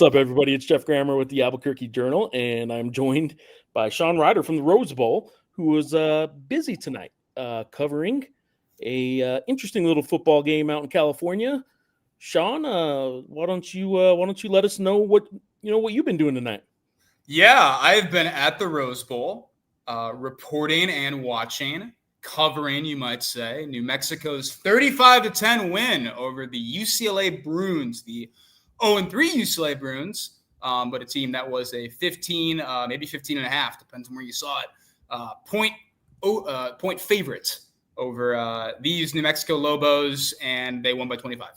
What's up, everybody? It's Geoff Grammer with the Albuquerque Journal, and I'm joined by Sean Reider from the Rose Bowl, who was busy tonight covering a interesting little football game out in California. Sean, why don't you let us know what you've been doing tonight? Yeah, I've been at the Rose Bowl, reporting and watching, covering, you might say, New Mexico's 35-10 win over the UCLA Bruins, the 0-3 UCLA Bruins, but a team that was a 15, maybe 15 and a half, depends on where you saw it, point favorite over these New Mexico Lobos, and they won by 25.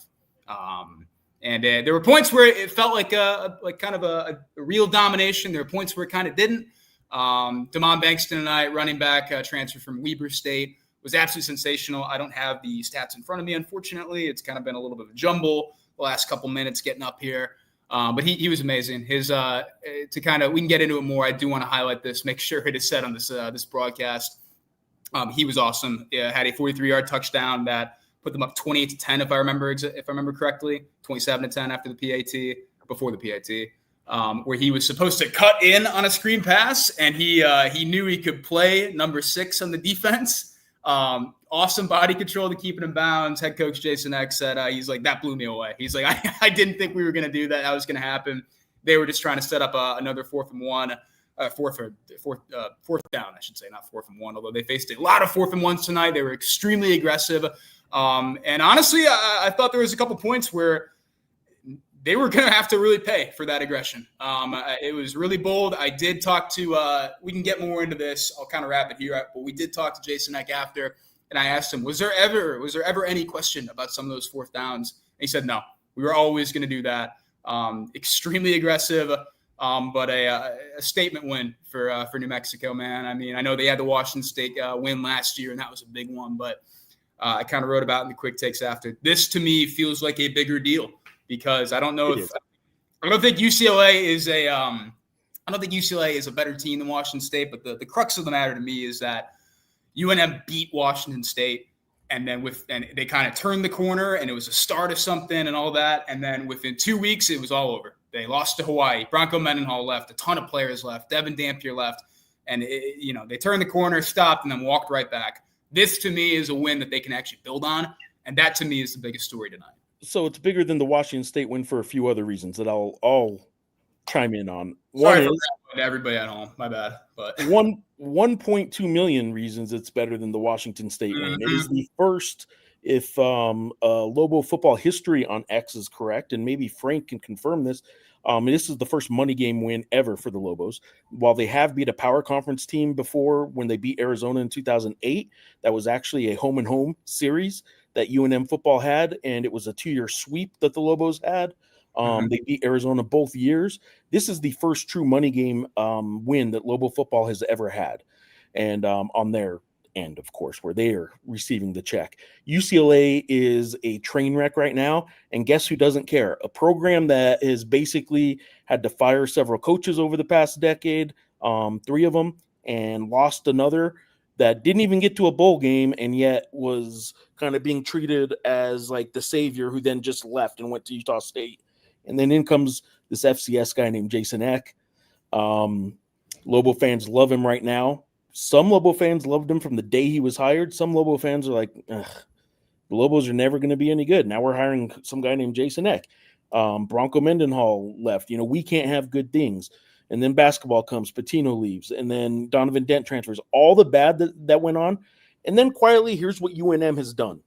And there were points where it felt like kind of a real domination. There were points where it kind of didn't. Damon Bankston tonight, running back, transfer from Weber State, was absolutely sensational. I don't have the stats in front of me, unfortunately. It's kind of been a little bit of a jumble the last couple minutes getting up here. But he was amazing. We can get into it more. I do want to highlight this, make sure it is said on this broadcast. He was awesome. Had a 43-yard touchdown that put them up 28-10, if I remember correctly, 27-10 after the PAT, before the PAT, where he was supposed to cut in on a screen pass, and he knew he could play number 6 on the defense. Awesome body control to keep it in bounds. Head coach Jason X said, he's like, that blew me away. He's like, I didn't think we were going to do that. That was going to happen. They were just trying to set up another 4th and 1. Fourth down, I should say, not 4th and 1, although they faced a lot of 4th and 1s tonight. They were extremely aggressive. And honestly, I thought there was a couple points where they were going to have to really pay for that aggression. It was really bold. I did talk to, we can get more into this. I'll kind of wrap it here, but we did talk to Jason Eck after, and I asked him, was there ever any question about some of those 4th downs? And he said, no, we were always going to do that. Extremely aggressive, but a statement win for New Mexico, man. I mean, I know they had the Washington State win last year, and that was a big one, but I kind of wrote about in the quick takes after. This, to me, feels like a bigger deal because I don't think UCLA is a better team than Washington State, but the crux of the matter to me is that UNM beat Washington State, and they kind of turned the corner, and it was a start of something and all that, and then within 2 weeks, it was all over. They lost to Hawaii. Bronco Mendenhall left. A ton of players left. Devin Dampier left, and they turned the corner, stopped, and then walked right back. This, to me, is a win that they can actually build on, and that, to me, is the biggest story tonight. So it's bigger than the Washington State win for a few other reasons that I'll chime in on. Sorry for everybody at home. My bad. But 1.2 million reasons it's better than the Washington State win. It is the first, if Lobo football history on X is correct, and maybe Frank can confirm this, this is the first money game win ever for the Lobos. While they have beat a power conference team before when they beat Arizona in 2008, that was actually a home-and-home series that UNM football had, and it was a 2-year sweep that the Lobos had. They beat Arizona both years. This is the first true money game win that Lobo football has ever had, and on their end, of course, where they are receiving the check. UCLA is a train wreck right now, and guess who doesn't care? A program that has basically had to fire several coaches over the past decade, 3 of them, and lost another that didn't even get to a bowl game and yet was kind of being treated as like the savior who then just left and went to Utah State. And then in comes this FCS guy named Jason Eck. Lobo fans love him right now. Some Lobo fans loved him from the day he was hired. Some Lobo fans are like, the Lobos are never going to be any good. Now we're hiring some guy named Jason Eck. Bronco Mendenhall left. We can't have good things. And then basketball comes, Patino leaves, and then Donovan Dent transfers. All the bad that went on. And then quietly, here's what UNM has done.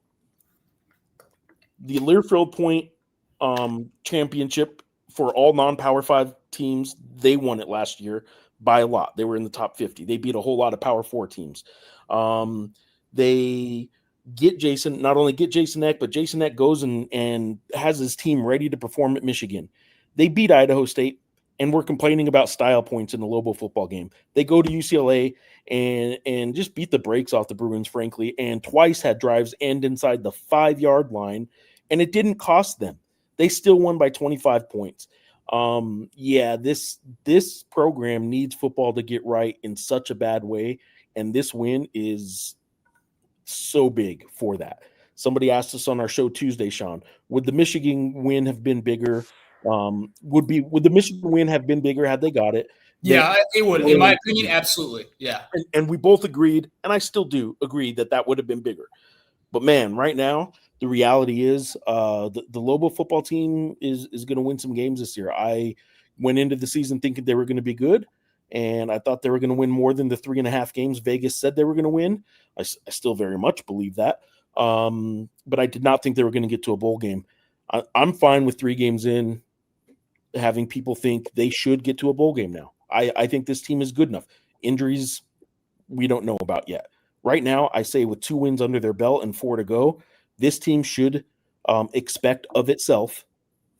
The Learfield Point championship for all non-Power 5 teams, they won it last year by a lot. They were in the top 50. They beat a whole lot of Power 4 teams. They not only get Jason Eck, but Jason Eck goes and has his team ready to perform at Michigan. They beat Idaho State, and we're complaining about style points in the Lobo football game. They go to UCLA and just beat the brakes off the Bruins, frankly, and twice had drives end inside the 5-yard line, and it didn't cost them. They still won by 25 points. This program needs football to get right in such a bad way, and this win is so big for that. Somebody asked us on our show Tuesday, Sean, would the Michigan win have been bigger? Would the Michigan win have been bigger had they got it? Yeah, it would. In my opinion, absolutely. Yeah. And we both agreed, and I still do agree that would have been bigger. But man, right now, the reality is the Lobo football team is going to win some games this year. I went into the season thinking they were going to be good, and I thought they were going to win more than the 3.5 games Vegas said they were going to win. I still very much believe that. But I did not think they were going to get to a bowl game. I'm fine with 3 games in having people think they should get to a bowl game now. I think this team is good enough. Injuries, we don't know about yet. Right now, I say with 2 wins under their belt and 4 to go, this team should expect of itself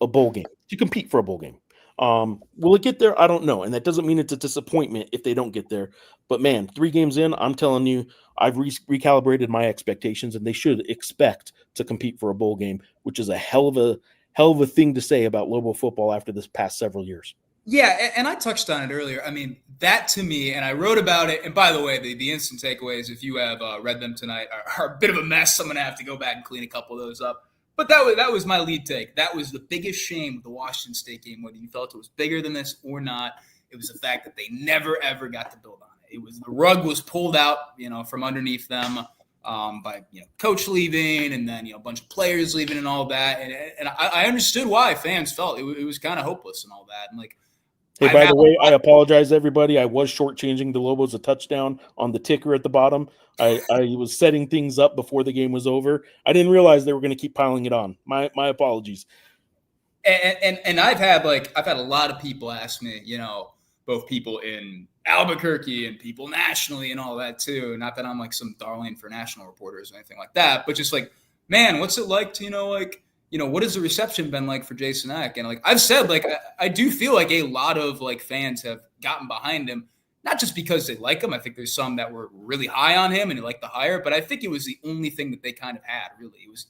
a bowl game, to compete for a bowl game. Will it get there? I don't know. And that doesn't mean it's a disappointment if they don't get there. But man, 3 games in, I'm telling you, I've recalibrated my expectations, and they should expect to compete for a bowl game, which is a hell of a thing to say about Lobo football after this past several years. Yeah, and I touched on it earlier. I mean, that to me, and I wrote about it. And by the way, the instant takeaways, if you have read them tonight, are a bit of a mess. I'm going to have to go back and clean a couple of those up. But that was my lead take. That was the biggest shame of the Washington State game, whether you felt it was bigger than this or not. It was the fact that they never, ever got to build on it. It was the rug was pulled out, from underneath them by, coach leaving and then, a bunch of players leaving and all that. And I understood why fans felt it was kind of hopeless and all that. And hey, by the way, I apologize, everybody. I was shortchanging the Lobos a touchdown on the ticker at the bottom. I was setting things up before the game was over. I didn't realize they were going to keep piling it on. My apologies. And I've had a lot of people ask me, both people in Albuquerque and people nationally and all that too. Not that I'm like some darling for national reporters or anything like that, but just like, man, what's it like to, what has the reception been like for Jason Eck? And I've said, I do feel like a lot of fans have gotten behind him, not just because they like him. I think there's some that were really high on him and like the hire, but I think it was the only thing that they kind of had really. It was,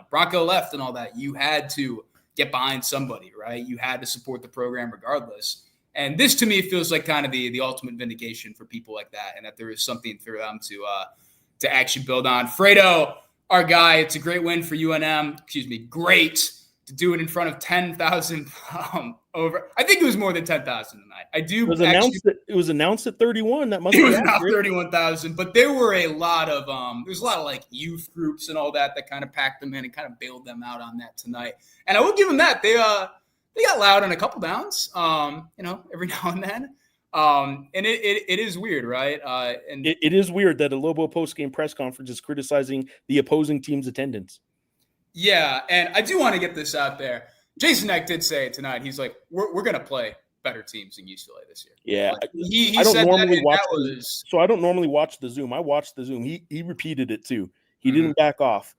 Bronco left and all that. You had to get behind somebody, right? You had to support the program regardless. And this to me feels like kind of the ultimate vindication for people like that. And that there is something for them to actually build on. Fredo, our guy, it's a great win for UNM. Great to do it in front of 10,000 over. I think it was more than 10,000 tonight. It was announced at 31. That must be not 31,000, but there were a lot of there's a lot of youth groups and all that kind of packed them in and kind of bailed them out on that tonight. And I will give them that they got loud on a couple downs, every now and then. And it is weird, right? And it is weird that a Lobo post-game press conference is criticizing the opposing team's attendance. Yeah, and I do want to get this out there. Jason Eck did say it tonight. He's like, we're going to play better teams than UCLA this year. Yeah. He said so I don't normally watch the Zoom. I watched the Zoom. He repeated it too. He didn't back off.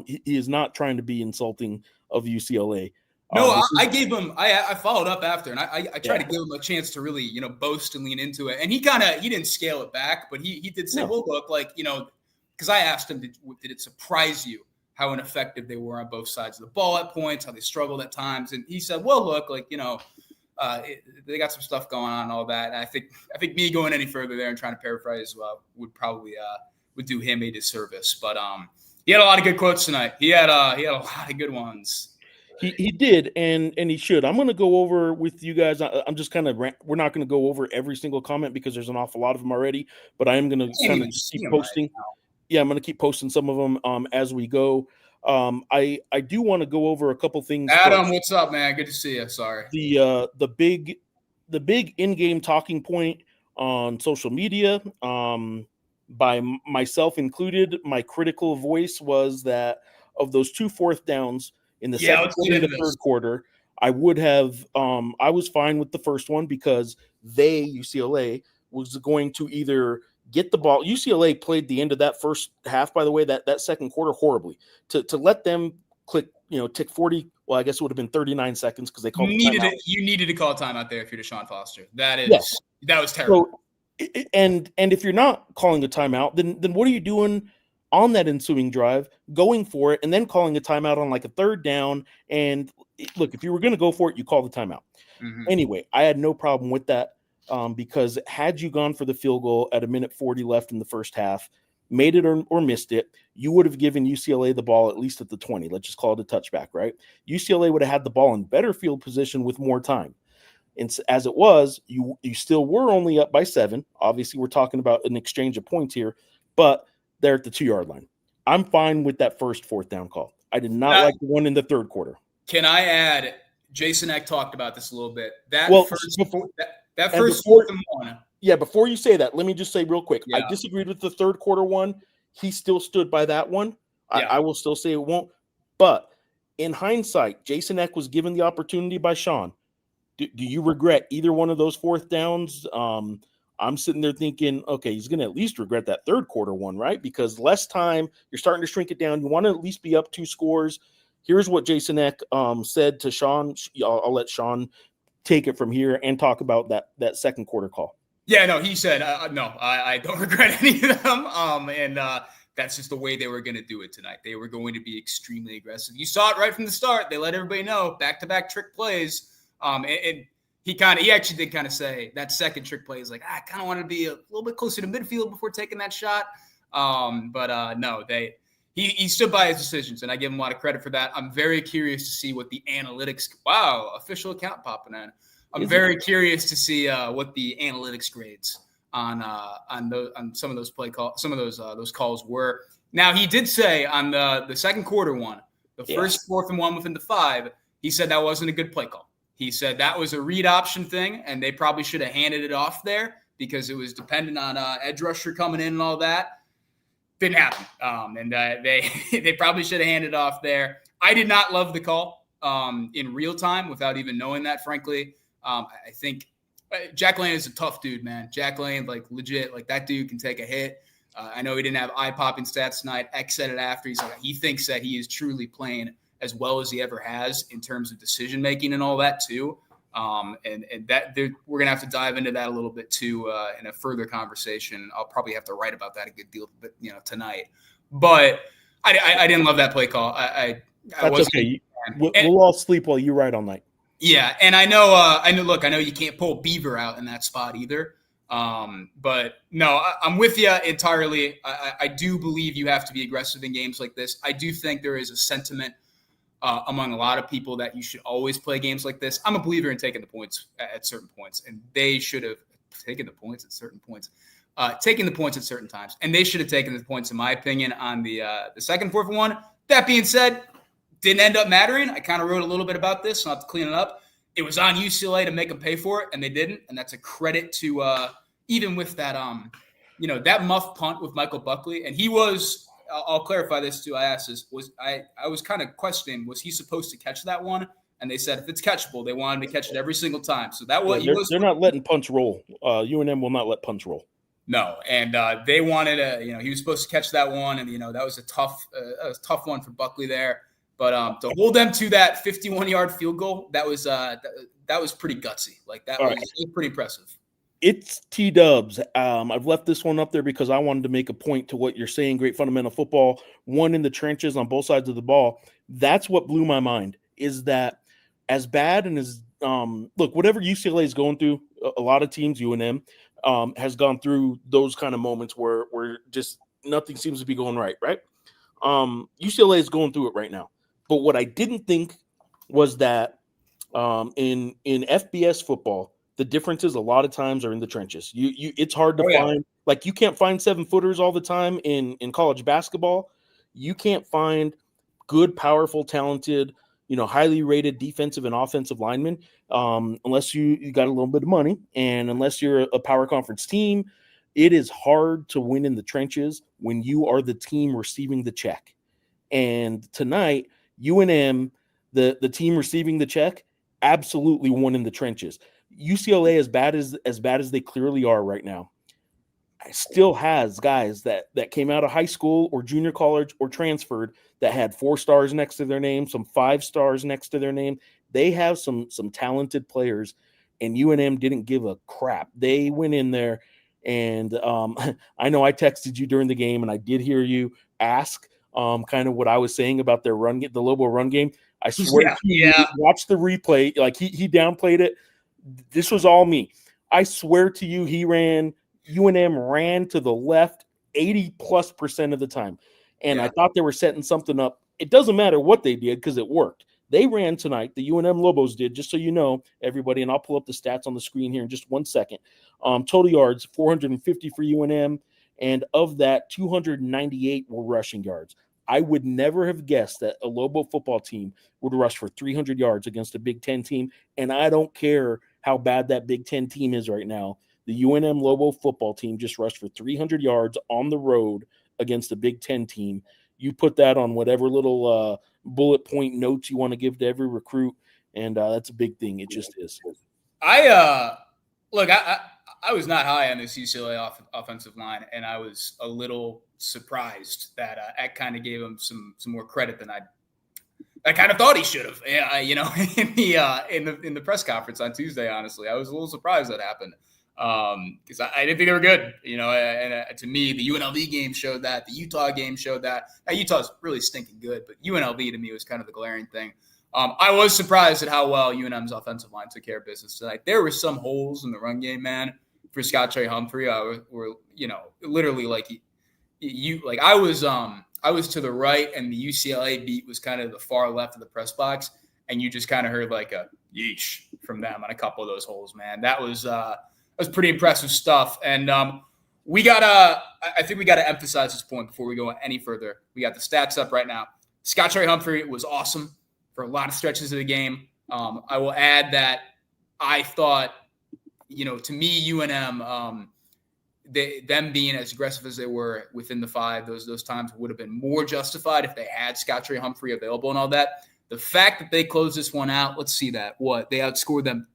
He is not trying to be insulting of UCLA. No, I gave him. I followed up after, and I tried to give him a chance to really, boast and lean into it. And he didn't scale it back, but he did say, "Well, look, because I asked him, did it surprise you how ineffective they were on both sides of the ball at points, how they struggled at times?" And he said, "Well, look, they got some stuff going on and all that." And I think me going any further there and trying to paraphrase would probably would do him a disservice. But he had a lot of good quotes tonight. He had a lot of good ones. He did, and he should. I'm going to go over with you guys. I'm just kind of we're not going to go over every single comment because there's an awful lot of them already. But I am going to kind of keep posting. Right, I'm going to keep posting some of them as we go. I do want to go over a couple things. Adam, what's up, man? Good to see you. Sorry. The big in-game talking point on social media, by myself included, my critical voice was that of those 2 4th downs in the second quarter and the third quarter, I would have I was fine with the first one because UCLA was going to either get the ball. UCLA played the end of that first half, by the way, that second quarter horribly. To let them tick 40, well, I guess it would have been 39 seconds because they called You needed to call a timeout there if you're Deshaun Foster. That was terrible. So, and if you're not calling a timeout, then what are you doing on that ensuing drive, going for it, and then calling a timeout on a 3rd down? And look, if you were going to go for it, you call the timeout. Mm-hmm. Anyway, I had no problem with that because had you gone for the field goal at 1:40 left in the first half, made it or missed it, you would have given UCLA the ball at least at the 20. Let's just call it a touchback, right? UCLA would have had the ball in better field position with more time. And as it was, you still were only up by 7. Obviously, we're talking about an exchange of points here, but they're at the 2-yard line. I'm fine with that first 4th down call. I did not like the one in the 3rd quarter. Can I add, Jason Eck talked about this a little bit. That first 4th and 1. Yeah, before you say that, let me just say real quick. Yeah. I disagreed with the 3rd quarter one. He still stood by that one. Yeah. I will still say it won't. But in hindsight, Jason Eck was given the opportunity by Sean. Do you regret either one of those 4th downs? I'm sitting there thinking, okay, he's going to at least regret that 3rd quarter one, right? Because less time, you're starting to shrink it down. You want to at least be up 2 scores. Here's what Jason Eck said to Sean. I'll let Sean take it from here and talk about that 2nd quarter call. Yeah, no, he said, no, I don't regret any of them. And that's just the way they were going to do it tonight. They were going to be extremely aggressive. You saw it right from the start. They let everybody know, back-to-back trick plays. And he actually did kind of say that second trick play is like, I kind of want to be a little bit closer to midfield before taking that shot. But no, he stood by his decisions, and I give him a lot of credit for that. I'm very curious to see what the analytics. Wow, official account popping in. I'm very curious to see what the analytics grades on some of those those calls were. Now, he did say on the 2nd quarter one, the first 4th and 1 within the 5, he said that wasn't a good play call. He said that was a read option thing, and they probably should have handed it off there because it was dependent on edge rusher coming in and all that. Didn't happen. And they probably should have handed it off there. I did not love the call in real time without even knowing that, frankly. I think Jack Lane is a tough dude, man. Jack Lane, like legit, like that dude can take a hit. I know he didn't have eye-popping stats tonight. X said it after. He thinks that he is truly playing as well as he ever has in terms of decision-making and all that too. And that we're going to have to dive into that a little bit too in a further conversation. I'll probably have to write about that a good deal, tonight. But I didn't love that play call. That's okay. We'll all sleep while you write all night. Yeah, and I know you can't pull Beaver out in that spot either. But no, I'm with you entirely. I do believe you have to be aggressive in games like this. I do think there is a sentiment among a lot of people that you should always play games like this. I'm a believer in taking the points at certain points, and they should have taken the points at certain points, taking the points at certain times, and they should have taken the points, in my opinion, on the 2nd 4th and 1. That being said, didn't end up mattering. I kind of wrote a little bit about this, so I'll have to clean it up. It was on UCLA to make them pay for it, and they didn't, and that's a credit to even with that that muff punt with Michael Buckley, and he was. I'll clarify this too. I asked this. I was kind of questioning, was he supposed to catch that one? And they said if it's catchable, they wanted to catch it every single time. So that they're not letting punts roll. UNM will not let punts roll. No, and they wanted he was supposed to catch that one, and that was a tough one for Buckley there. But to hold them to that 51-yard field goal, that was pretty gutsy. Like that was pretty impressive. It's T-dubs. I've left this one up there because I wanted to make a point to what you're saying. Great fundamental football, one in the trenches on both sides of the ball. That's what blew my mind, is that as bad and as whatever UCLA is going through, a lot of teams, UNM, has gone through those kind of moments where just nothing seems to be going right? UCLA is going through it right now. But what I didn't think was that in FBS football, the differences a lot of times are in the trenches. It's hard to find, like you can't find 7-footers all the time in college basketball. You can't find good, powerful, talented, highly rated defensive and offensive linemen unless you got a little bit of money, and unless you're a power conference team. It is hard to win in the trenches when you are the team receiving the check. And tonight, UNM, the team receiving the check, absolutely won in the trenches. UCLA, as bad as they clearly are right now, still has guys that came out of high school or junior college or transferred that had 4 stars next to their name, some 5 stars next to their name. They have some talented players, and UNM didn't give a crap. They went in there, and I know I texted you during the game, and I did hear you ask kind of what I was saying about their run, the Lobo run game. I swear, watch the replay. Like he downplayed it. This was all me. I swear to you, UNM ran to the left 80+% of the time. And Yeah. I thought they were setting something up. It doesn't matter what they did because it worked. They ran tonight. The UNM Lobos did, just so you know, everybody, and I'll pull up the stats on the screen here in just 1 second. Total yards, 450 for UNM, and of that, 298 were rushing yards. I would never have guessed that a Lobo football team would rush for 300 yards against a Big Ten team, and I don't care how bad that Big Ten team is right now. The UNM Lobo football team just rushed for 300 yards on the road against a Big Ten team. You put that on whatever little bullet point notes you want to give to every recruit, and that's a big thing. It just is. I was not high on this UCLA offensive line, and I was a little surprised that Eck kind of gave him some more credit than I kind of thought he should have. In the press conference on Tuesday, honestly, I was a little surprised that happened because I didn't think they were good. And to me, the UNLV game showed that. The Utah game showed that. Now, Utah's really stinking good, but UNLV to me was kind of the glaring thing. I was surprised at how well UNM's offensive line took care of business tonight. There were some holes in the run game, man, for Scott Trey Humphrey. Literally I was to the right, and the UCLA beat was kind of the far left of the press box, and you just kind of heard like a yeesh from them on a couple of those holes, man. That was pretty impressive stuff. And I think we gotta emphasize this point before we go any further. We got the stats up right now. Scott Trey Humphrey was awesome for a lot of stretches of the game. I will add that I thought, to me, UNM, them being as aggressive as they were within the five, those times would have been more justified if they had Scott Trey Humphrey available and all that. The fact that they closed this one out, let's see that. They outscored them,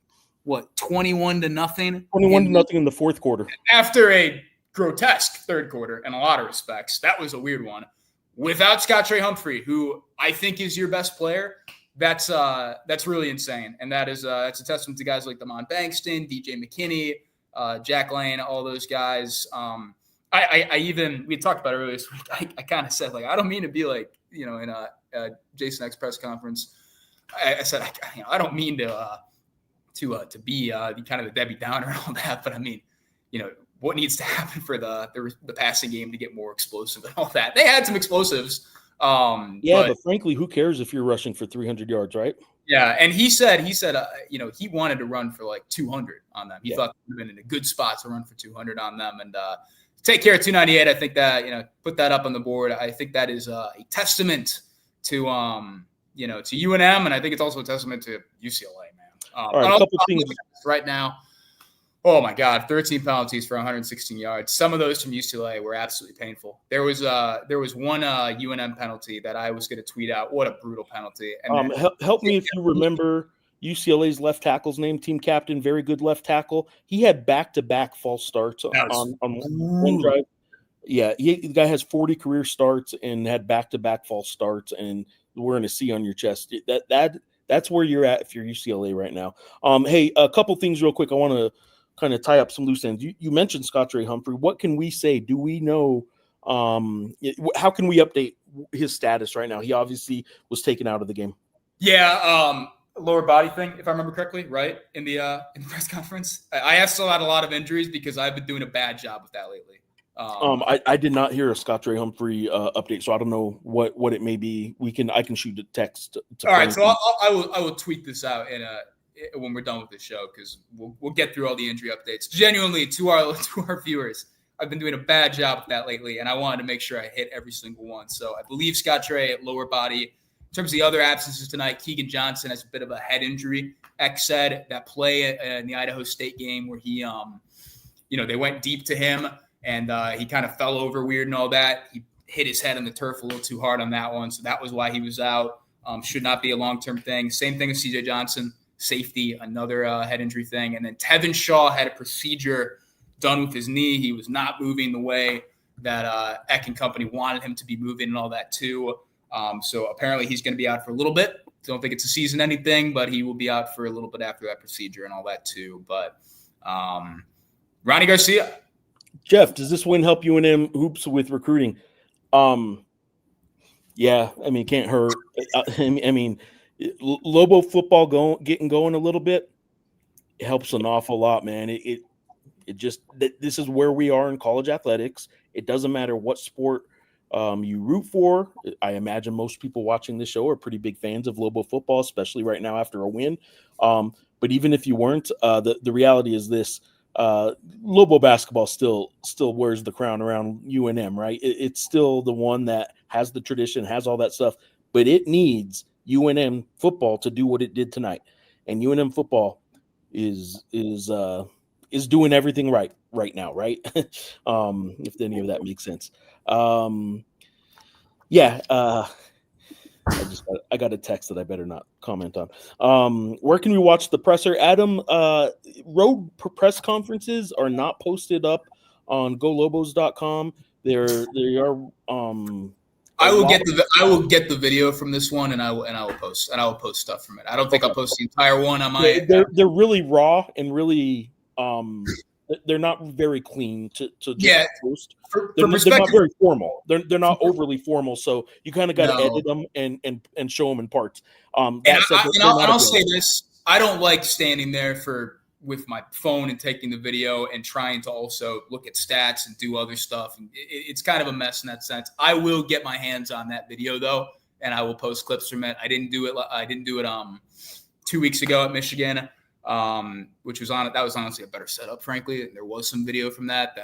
21-0? 21-0 in the fourth quarter. After a grotesque third quarter in a lot of respects. That was a weird one. Without Scott Trey Humphrey, who I think is your best player, that's really insane. And that's a testament to guys like Damon Bankston, DJ McKinney, Jack Lane, all those guys. We talked about it earlier this week. I kind of said, I don't mean to be in a Jason X press conference. I said, I don't mean to be kind of the Debbie Downer and all that, but I mean, what needs to happen for the passing game to get more explosive and all that. They had some explosives. But frankly, who cares if you're rushing for 300 yards, right? Yeah, and he said he wanted to run for 200 on them. He thought they would have been in a good spot to run for 200 on them, and take care of 298. I think that put that up on the board. I think that is a testament to to UNM, and I think it's also a testament to UCLA, man. All right, a couple things right now. Oh my God, 13 penalties for 116 yards. Some of those from UCLA were absolutely painful. There was one UNM penalty that I was going to tweet out. What a brutal penalty. And help me if you remember UCLA's left tackle's name, team captain, very good left tackle. He had back-to-back false starts on one drive. Yeah, the guy has 40 career starts and had back-to-back false starts, and wearing a C on your chest. That's where you're at if you're UCLA right now. Hey, a couple things real quick. I want to kind of tie up some loose ends. You mentioned Scott Trey Humphrey. What can we say? Do we know how can we update his status right now? He obviously was taken out of the game. Yeah, lower body thing, if I remember correctly, right? In the press conference. I have still had a lot of injuries because I've been doing a bad job with that lately. I did not hear a Scott Trey Humphrey update, so I don't know what it may be. I can shoot a text. All right, so I will tweet this out when we're done with the show, because we'll get through all the injury updates. Genuinely, to our viewers, I've been doing a bad job with that lately, and I wanted to make sure I hit every single one. So I believe Scott Trey at lower body. In terms of the other absences tonight, Keegan Johnson has a bit of a head injury. X said that play in the Idaho State game where he, they went deep to him, and he kind of fell over weird and all that. He hit his head on the turf a little too hard on that one, so that was why he was out. Should not be a long-term thing. Same thing with CJ Johnson. Safety, another head injury thing. And then Tevin Shaw had a procedure done with his knee. He was not moving the way that Eck and company wanted him to be moving and all that too. So apparently he's going to be out for a little bit. Don't think it's a season anything, but he will be out for a little bit after that procedure and all that too. But Ronnie Garcia. Geoff, does this win help UNM hoops with recruiting? Yeah, I mean, can't hurt. I mean, Lobo football getting going a little bit, it helps an awful lot, man. This is where we are in college athletics. It doesn't matter what sport you root for. I imagine most people watching this show are pretty big fans of Lobo football, especially right now after a win. But even if you weren't, the reality is this: Lobo basketball still wears the crown around UNM, right? It's still the one that has the tradition, has all that stuff, but it needs UNM football to do what it did tonight. And UNM football is doing everything right now, right? If any of that makes sense. I got a text that I better not comment on. Where can we watch the presser? Adam, road press conferences are not posted up on golobos.com. They are I will get the video from this one, and I will post stuff from it. I don't think I'll post the entire one on my. They're really raw and really they're not very clean to just post. They're not very formal. They're not overly formal, so you kind of got to edit them and show them in parts. I'll say this: I don't like standing there with my phone and taking the video and trying to also look at stats and do other stuff. And it's kind of a mess in that sense. I will get my hands on that video though, and I will post clips from it. I didn't do it 2 weeks ago at Michigan, which was that was honestly a better setup, frankly. There was some video from that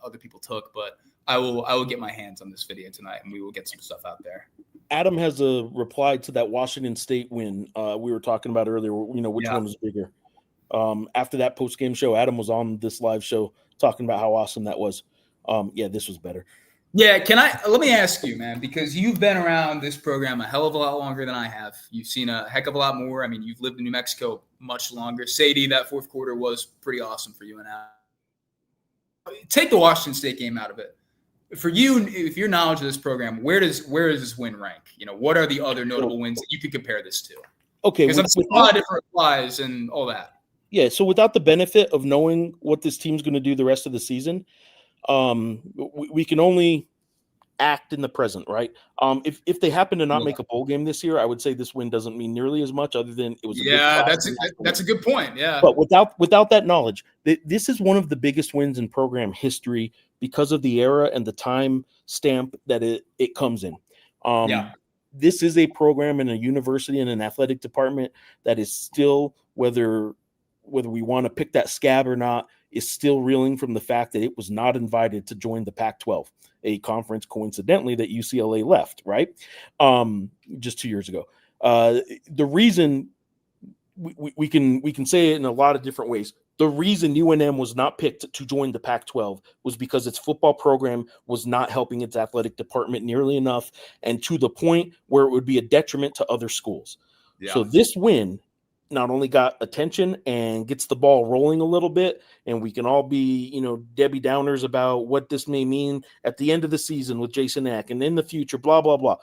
other people took, but I will get my hands on this video tonight, and we will get some stuff out there. Adam has a reply to that Washington State win we were talking about earlier. Which one was bigger? After that post-game show, Adam was on this live show talking about how awesome that was. This was better. Yeah, let me ask you, man, because you've been around this program a hell of a lot longer than I have. You've seen a heck of a lot more. I mean, you've lived in New Mexico much longer. Sadie, that fourth quarter was pretty awesome for you and I. Take the Washington State game out of it. For you, if your knowledge of this program, where does this win rank? What are the other notable wins that you could compare this to? Okay, because there's a lot of different replies and all that. Yeah, so without the benefit of knowing what this team's going to do the rest of the season, we can only act in the present, right? If they happen to not make a bowl game this year, I would say this win doesn't mean nearly as much, other than it was. That's a good point. Yeah, but without that knowledge, this is one of the biggest wins in program history because of the era and the time stamp that it comes in. This is a program in a university and an athletic department that is still, whether we want to pick that scab or not, is still reeling from the fact that it was not invited to join the Pac-12, a conference coincidentally that UCLA left, right? Just 2 years ago. The reason we can say it in a lot of different ways. The reason UNM was not picked to join the Pac-12 was because its football program was not helping its athletic department nearly enough, and to the point where it would be a detriment to other schools. Yeah. So this win not only got attention and gets the ball rolling a little bit, and we can all be, Debbie Downers about what this may mean at the end of the season with Jason Eck and in the future, blah, blah, blah.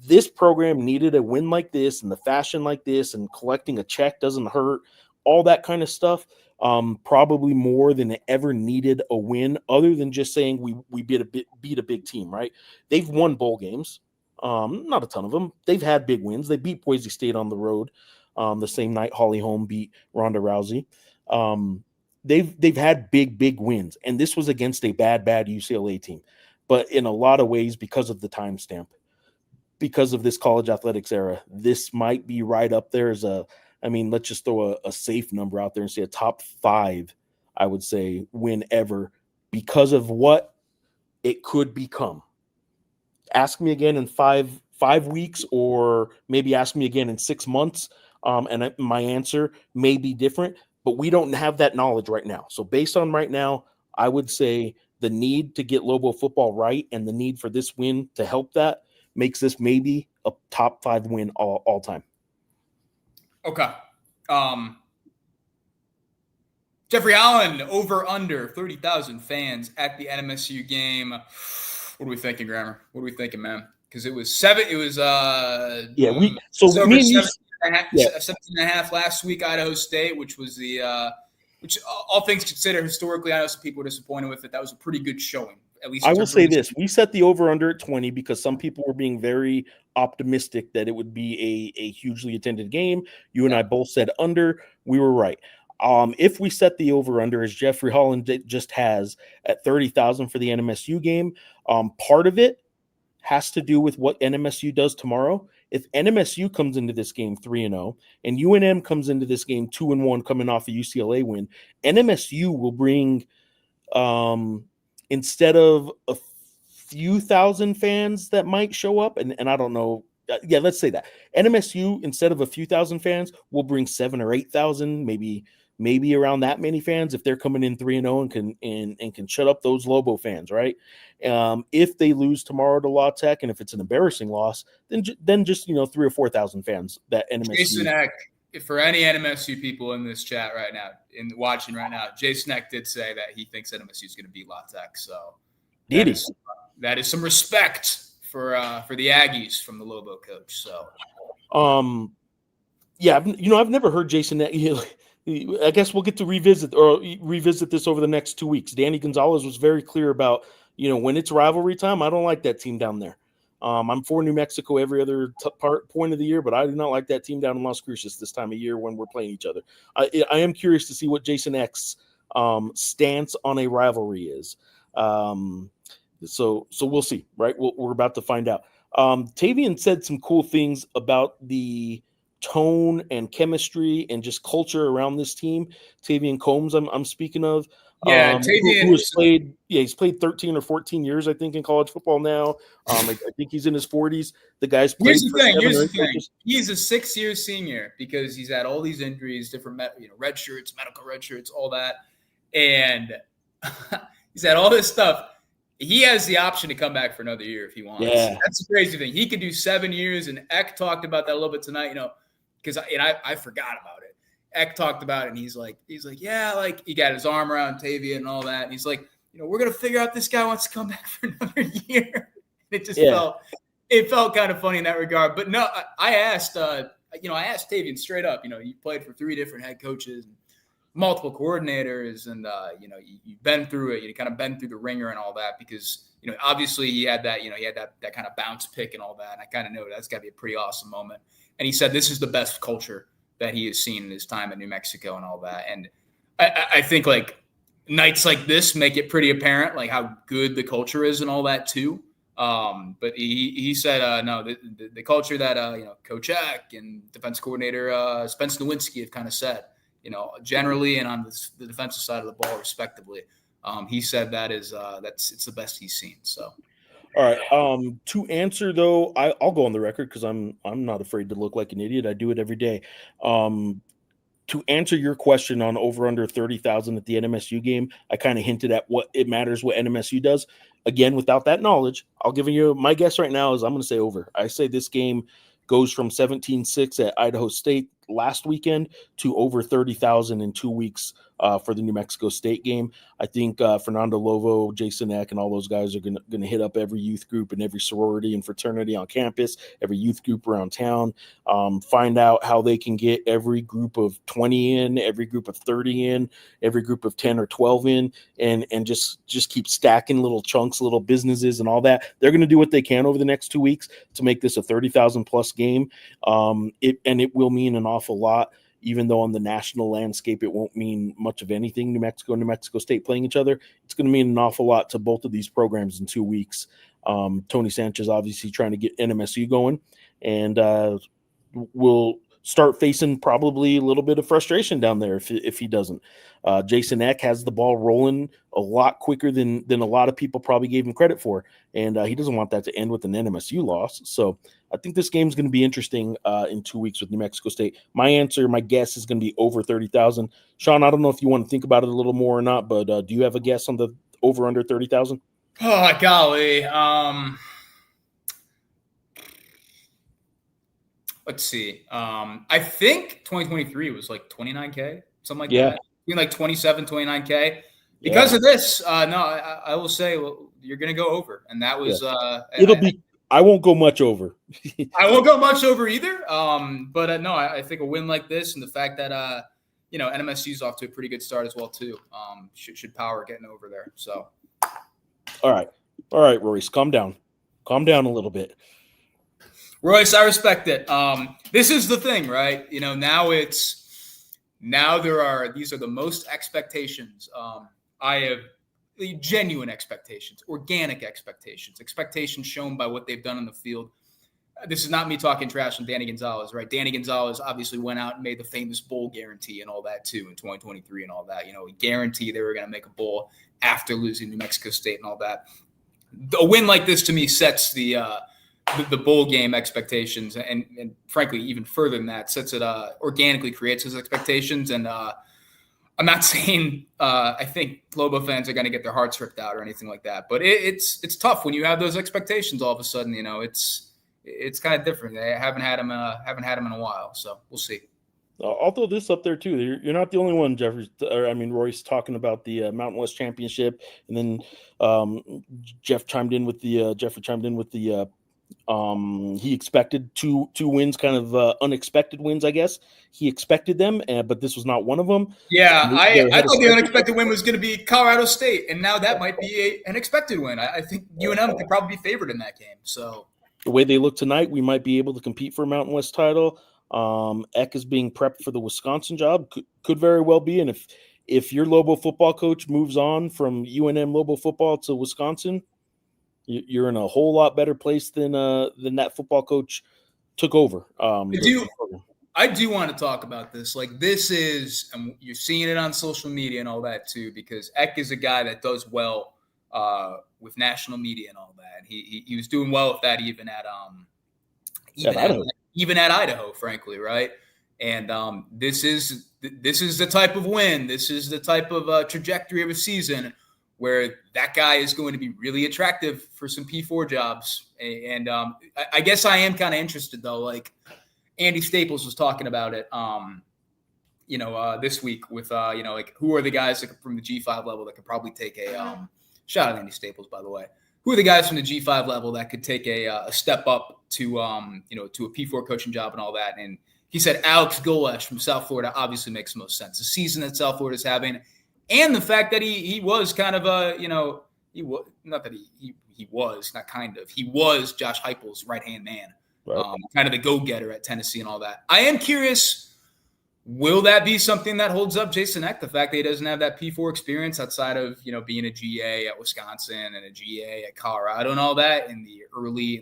This program needed a win like this and the fashion like this, and collecting a check doesn't hurt, all that kind of stuff, probably more than it ever needed a win, other than just saying we beat a big team, right? They've won bowl games, not a ton of them. They've had big wins. They beat Boise State on the road. The same night Holly Holm beat Ronda Rousey. They've had big wins, and this was against a bad UCLA team. But in a lot of ways, because of the timestamp, because of this college athletics era, this might be right up there as let's just throw a safe number out there and say a top 5, I would say, win ever, because of what it could become. Ask me again in five weeks, or maybe ask me again in 6 months. And my answer may be different, but we don't have that knowledge right now. So based on right now, I would say the need to get Lobo football right and the need for this win to help that makes this maybe a top 5 win all time. Okay. Jeffrey Allen, over under 30,000 fans at the NMSU game. What are we thinking, Grammer? What are we thinking, man? Because it was 7. It was 17.5 last week, Idaho State, which was which all things considered, historically, I know some people were disappointed with it. That was a pretty good showing. At least I will say this: we set the over under at 20 because some people were being very optimistic that it would be a hugely attended game. You and I both said under. We were right. If we set the over-under, as Jeffrey Holland just has, at 30,000 for the NMSU game, part of it has to do with what NMSU does tomorrow. If NMSU comes into this game 3-0 and UNM comes into this game 2-1 coming off a UCLA win, NMSU will bring, instead of a few thousand fans that might show up, and I don't know, let's say that NMSU, instead of a few thousand fans, will bring 7,000 or 8,000, maybe around that many fans if they're coming in 3-0 and can shut up those Lobo fans, right? If they lose tomorrow to La Tech, and if it's an embarrassing loss, then just 3,000 or 4,000 fans that NMSU. Jason Eck, for any NMSU people in this chat right now, watching right now, Jason Eck did say that he thinks NMSU is going to beat La Tech. So that is some respect for the Aggies from the Lobo coach. So, I've never heard Jason Eck. I guess we'll get to revisit this over the next 2 weeks. Danny Gonzalez was very clear about, when it's rivalry time, I don't like that team down there. I'm for New Mexico every other point of the year, but I do not like that team down in Las Cruces this time of year when we're playing each other. I am curious to see what Jason Eck's stance on a rivalry is. So we'll see, right? We're about to find out. Tavian said some cool things about the tone and chemistry and just culture around this team. Tavian Combs, I'm speaking of. Yeah, Tavian, who has played. Yeah, he's played 13 or 14 years, I think, in college football now. I think he's in his 40s. The guy's played. Here's the thing. He's a 6-year senior because he's had all these injuries, different red shirts, medical red shirts, all that, and he's had all this stuff. He has the option to come back for another year if he wants. Yeah. That's the crazy thing. He could do 7 years, and Eck talked about that a little bit tonight, because I forgot about it. Eck talked about it, and he's like, yeah, like he got his arm around Tavian and all that, and he's like, we're gonna figure out this guy wants to come back for another year. It just felt kind of funny in that regard. But no, I asked Tavian straight up. You played for 3 different head coaches, and multiple coordinators, and you've been through it. You kind of been through the ringer and all that because obviously he had that that kind of bounce pick and all that. And I kind of know that's got to be a pretty awesome moment. And he said this is the best culture that he has seen in his time in New Mexico and all that. And I think like nights like this make it pretty apparent like how good the culture is and all that too. But he said no, the culture that Coach Eck and defense coordinator Spence Nowinski have kind of said. Generally and on the defensive side of the ball, respectively, he said it's the best he's seen. So, all right. To answer though, I'll go on the record because I'm not afraid to look like an idiot. I do it every day. To answer your question on over under 30,000 at the NMSU game, I kind of hinted at what it matters what NMSU does. Again, without that knowledge, I'll give you my guess right now is I'm going to say over. I say this game goes from 17-6 at Idaho State last weekend to over 30,000 in 2 weeks for the New Mexico State game. I think Fernando Lovo, Jason Eck, and all those guys are going to hit up every youth group and every sorority and fraternity on campus, every youth group around town, find out how they can get every group of 20 in, every group of 30 in, every group of 10 or 12 in, and just keep stacking little chunks, little businesses and all that. They're going to do what they can over the next 2 weeks to make this a 30,000 plus game. It will mean an awful lot. Even though on the national landscape it won't mean much of anything, New Mexico and New Mexico State playing each other, it's going to mean an awful lot to both of these programs in 2 weeks. Tony Sanchez obviously trying to get NMSU going, and we'll start facing probably a little bit of frustration down there if he doesn't. Jason Eck has the ball rolling a lot quicker than a lot of people probably gave him credit for, and he doesn't want that to end with an NMSU loss. So I think this game's going to be interesting in 2 weeks with New Mexico State. My guess is going to be over 30,000. Sean, I don't know if you want to think about it a little more or not, but do you have a guess on the over under 30,000? Oh, golly. Let's see. I think 2023 was like 29K, something like that. Like 27, 29K. Because of this, no, I will say you're going to go over. And that was I won't go much over. I won't go much over either. But no, I think a win like this and the fact that NMSU's off to a pretty good start as well too. Should power getting over there. So, all right, Royce, calm down a little bit. Royce, I respect it. This is the thing, right? Now it's Now these are the most expectations. I have genuine expectations, organic expectations shown by what they've done in the field. This is not me talking trash on Danny Gonzalez, right? Danny Gonzalez obviously went out and made the famous bowl guarantee and all that too in 2023 and all that. He guaranteed they were going to make a bowl after losing New Mexico State and all that. A win like this to me sets the bowl game expectations, and frankly, even further than that, sets it organically creates those expectations. And I'm not saying I think Lobo fans are going to get their hearts ripped out or anything like that, but it's tough when you have those expectations all of a sudden. It's kind of different. They haven't had him in a while, so we'll see. I'll throw this up there too. You're not the only one, Royce, talking about the Mountain West Championship, and then Geoff chimed in with the he expected two wins, kind of unexpected wins, I guess. He expected them, but this was not one of them. Yeah, I thought the unexpected win was going to be Colorado State, and now that might be an expected win. I think UNM could probably be favored in that game. So the way they look tonight, we might be able to compete for a Mountain West title. Eck is being prepped for the Wisconsin job. Could very well be. And if your Lobo football coach moves on from UNM Lobo football to Wisconsin, you're in a whole lot better place than that football coach took over. I do want to talk about this. Like, this is, and you're seeing it on social media and all that too, because Eck is a guy that does well with national media and all that. He was doing well with that even at Idaho, frankly, right? And this is the type of win. This is the type of trajectory of a season where that guy is going to be really attractive for some P4 jobs. And I guess I am kind of interested, though. Like, Andy Staples was talking about it, this week with, like, who are the guys from the G5 level that could probably take a shout out Andy Staples, by the way. Who are the guys from the G5 level that could take a step up to, to a P4 coaching job and all that? And he said Alex Golesh from South Florida obviously makes most sense. The season that South Florida is having, and the fact that he was kind of he was Josh Heupel's right-hand man, right. Kind of the go-getter at Tennessee and all that. I am curious, will that be something that holds up Jason Eck, the fact that he doesn't have that P4 experience outside of, being a GA at Wisconsin and a GA at Colorado and all that in the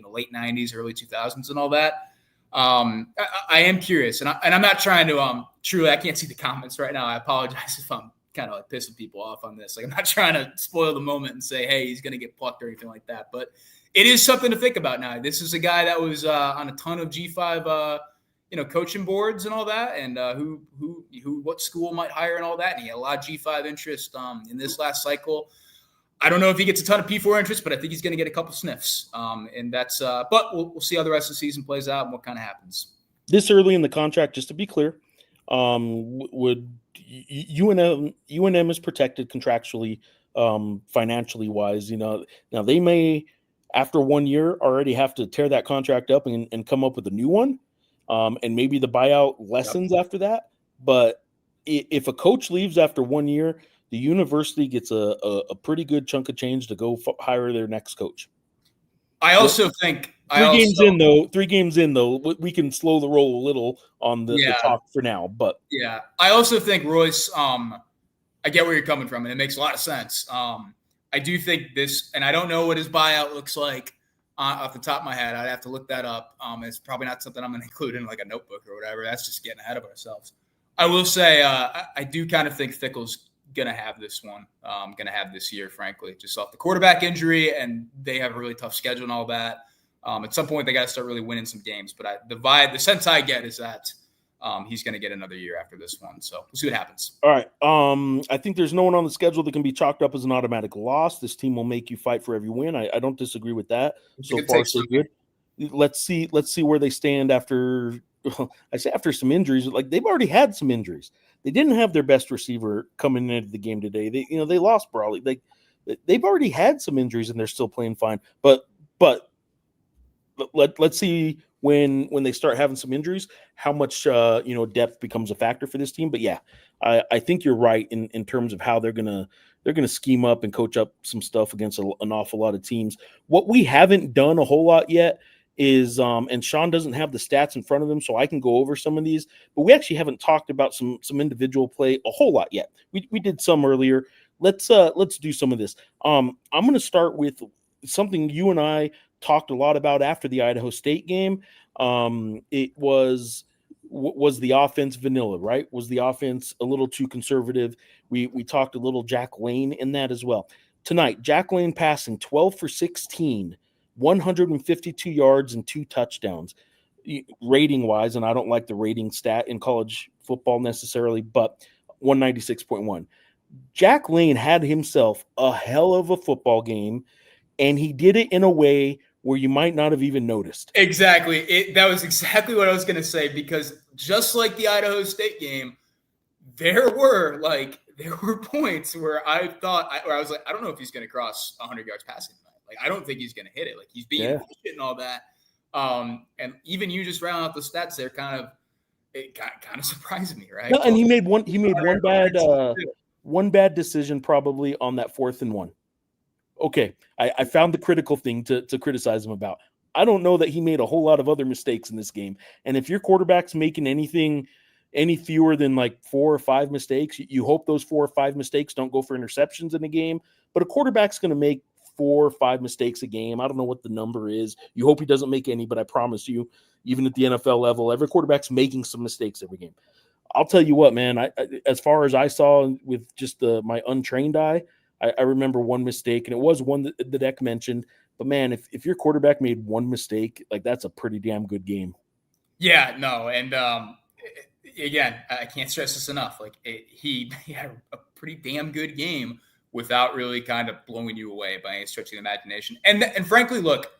late 90s, early 2000s and all that? I am curious, and I'm not trying to truly, I can't see the comments right now. I apologize if I'm kind of like pissing people off on this. Like, I'm not trying to spoil the moment and say, hey, he's going to get plucked or anything like that. But it is something to think about now. This is a guy that was on a ton of G5, coaching boards and all that, and what school might hire and all that. And he had a lot of G5 interest in this last cycle. I don't know if he gets a ton of P4 interest, but I think he's going to get a couple sniffs. And that's, but we'll see how the rest of the season plays out and what kind of happens. This early in the contract, just to be clear, would UNM is protected contractually, financially wise. Now they may, after 1 year, already have to tear that contract up and come up with a new one. And maybe the buyout lessens after that. But if a coach leaves after 1 year, the university gets a pretty good chunk of change to go hire their next coach. I also think 3 games in though, we can slow the roll a little on the talk for now. But yeah, I also think, Royce, I get where you're coming from, and it makes a lot of sense. I do think this, and I don't know what his buyout looks like off the top of my head. I'd have to look that up. It's probably not something I'm going to include in like a notebook or whatever. That's just getting ahead of ourselves. I will say I do kind of think Fickell's going to have this one, going to have this year, frankly, just off the quarterback injury, and they have a really tough schedule and all that. At some point, they got to start really winning some games. But the sense I get is that he's going to get another year after this one. So we'll see what happens. All right. I think there's no one on the schedule that can be chalked up as an automatic loss. This team will make you fight for every win. I don't disagree with that. So far, so good. Let's see where they stand after. I say after some injuries. Like, they've already had some injuries. They didn't have their best receiver coming into the game today. They lost Brawley. They've already had some injuries and they're still playing fine. But let's see when they start having some injuries, how much depth becomes a factor for this team. But yeah, I think you're right in terms of how they're gonna scheme up and coach up some stuff against an awful lot of teams. What we haven't done a whole lot yet is, and Sean doesn't have the stats in front of him, so I can go over some of these, but we actually haven't talked about some individual play a whole lot yet. We did some earlier. Let's do some of this. I'm going to start with something you and I talked a lot about after the Idaho State game. It was the offense vanilla, right? Was the offense a little too conservative? We talked a little Jack Lane in that as well. Tonight, Jack Lane passing 12 for 16, 152 yards and 2 touchdowns. Rating wise, and I don't like the rating stat in college football necessarily, but 196.1. Jack Lane had himself a hell of a football game, and he did it in a way where you might not have even noticed. Exactly. That was exactly what I was going to say, because just like the Idaho State game, there were points where I was like, I don't know if he's going to cross 100 yards passing tonight. Like, I don't think he's going to hit it. Like, he's being efficient and all that. And even you just round out the stats there, kind of surprised me, right? No, and he made one bad decision probably on that 4th and 1. Okay, I found the critical thing to criticize him about. I don't know that he made a whole lot of other mistakes in this game. And if your quarterback's making any fewer than like 4 or 5 mistakes, you hope those 4 or 5 mistakes don't go for interceptions in a game. But a quarterback's going to make 4 or 5 mistakes a game. I don't know what the number is. You hope he doesn't make any, but I promise you, even at the NFL level, every quarterback's making some mistakes every game. I'll tell you what, man, I as far as I saw with just my untrained eye, I remember one mistake, and it was one that Eck mentioned. But, man, if your quarterback made one mistake, like, that's a pretty damn good game. Yeah, no, and again, I can't stress this enough. Like, he had a pretty damn good game without really kind of blowing you away by any stretch of the imagination. And frankly, look,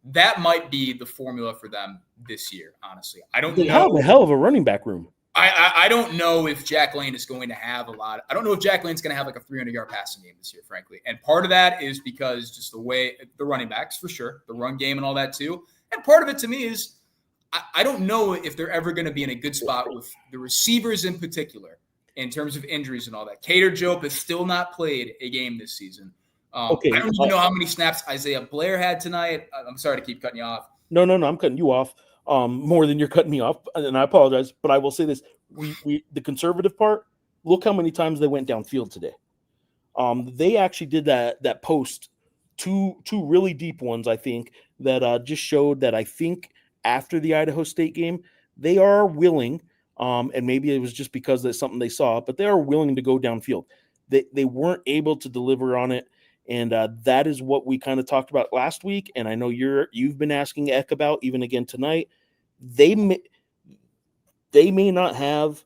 that might be the formula for them this year, honestly. I don't know. They have a hell of a running back room. I don't know if Jack Lane is going to have a lot. I don't know if Jack Lane's going to have like a 300-yard passing game this year, frankly. And part of that is because just the way the running backs, for sure, the run game and all that too. And part of it to me is I don't know if they're ever going to be in a good spot with the receivers in particular in terms of injuries and all that. Cater Jope has still not played a game this season. Okay, I don't even know how many snaps Isaiah Blair had tonight. I'm sorry to keep cutting you off. No, I'm cutting you off. More than you're cutting me off, and I apologize, but I will say this: we the conservative part. Look how many times they went downfield today. They actually did that post, two really deep ones, I think, that just showed that I think after the Idaho State game they are willing, and maybe it was just because that's something they saw, but they are willing to go downfield. They weren't able to deliver on it. And that is what we kind of talked about last week. And I know you've been asking Eck about even again tonight. They may not have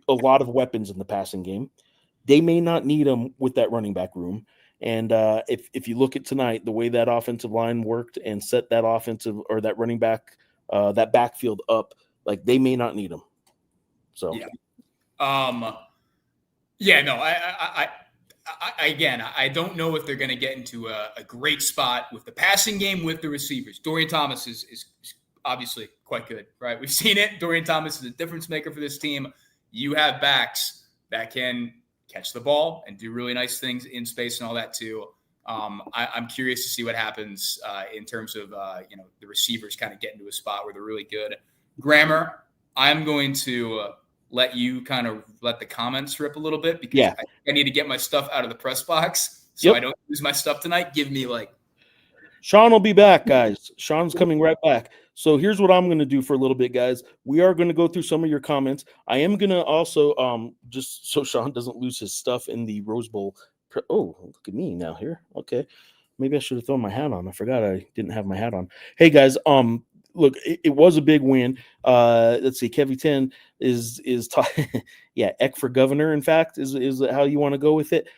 a lot of weapons in the passing game. They may not need them with that running back room. And if you look at tonight, the way that offensive line worked and set that offensive or that running back, that backfield up, like they may not need them. So, I don't know if they're going to get into a great spot with the passing game with the receivers. Dorian Thomas is obviously quite good, right? We've seen it. Dorian Thomas is a difference maker for this team. You have backs that can catch the ball and do really nice things in space and all that too. I'm curious to see what happens in terms of the receivers kind of get into a spot where they're really good. Grammer, I'm going to let you kind of let the comments rip a little bit because I need to get my stuff out of the press box so I don't lose my stuff tonight. Give me Sean will be back, guys. Sean's coming right back. So here's what I'm going to do for a little bit, guys. We are going to go through some of your comments. I am going to also, just so Sean doesn't lose his stuff in the Rose Bowl. Oh, look at me now here. Okay. Maybe I should have thrown my hat on. I forgot I didn't have my hat on. Hey, guys, look, it was a big win. Let's see. Kevy 10 is Eck for governor, in fact, is how you want to go with it.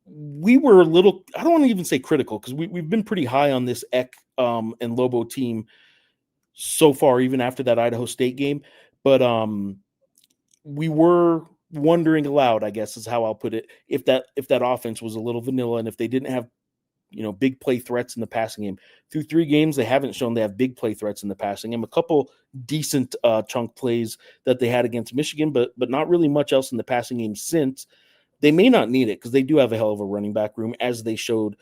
We were a little, I don't want to even say critical, because we've been pretty high on this Eck and Lobo team so far, even after that Idaho State game. But we were wondering aloud, I guess is how I'll put it, if that offense was a little vanilla and if they didn't have big play threats in the passing game. Through 3 games, they haven't shown they have big play threats in the passing game. A couple decent chunk plays that they had against Michigan, but not really much else in the passing game since. They may not need it because they do have a hell of a running back room, as they showed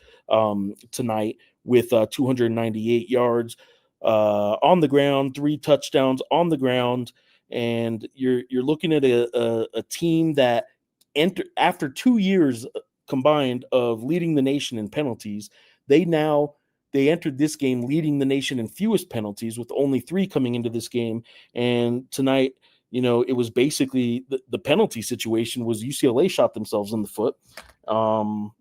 tonight with 298 yards on the ground, 3 touchdowns on the ground, and you're looking at a team that after 2 years combined of leading the nation in penalties, they entered this game leading the nation in fewest penalties with only 3 coming into this game. And tonight, it was basically the penalty situation was UCLA shot themselves in the foot. I'm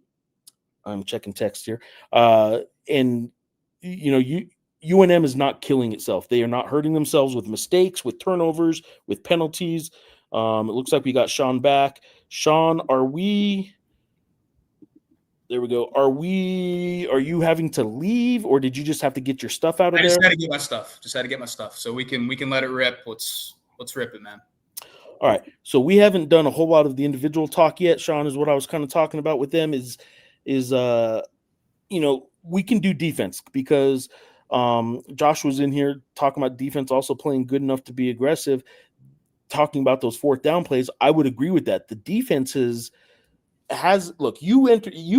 checking text here. And UNM is not killing itself. They are not hurting themselves with mistakes, with turnovers, with penalties. It looks like we got Sean back. Sean, there we go. Are you having to leave, or did you just have to get your stuff out of there? I just had to get my stuff. So we can let it rip. Let's rip it, man. All right. So we haven't done a whole lot of the individual talk yet. Sean, is what I was kind of talking about with them is we can do defense because Josh was in here talking about defense also playing good enough to be aggressive, talking about those 4th down plays. I would agree with that. The defense you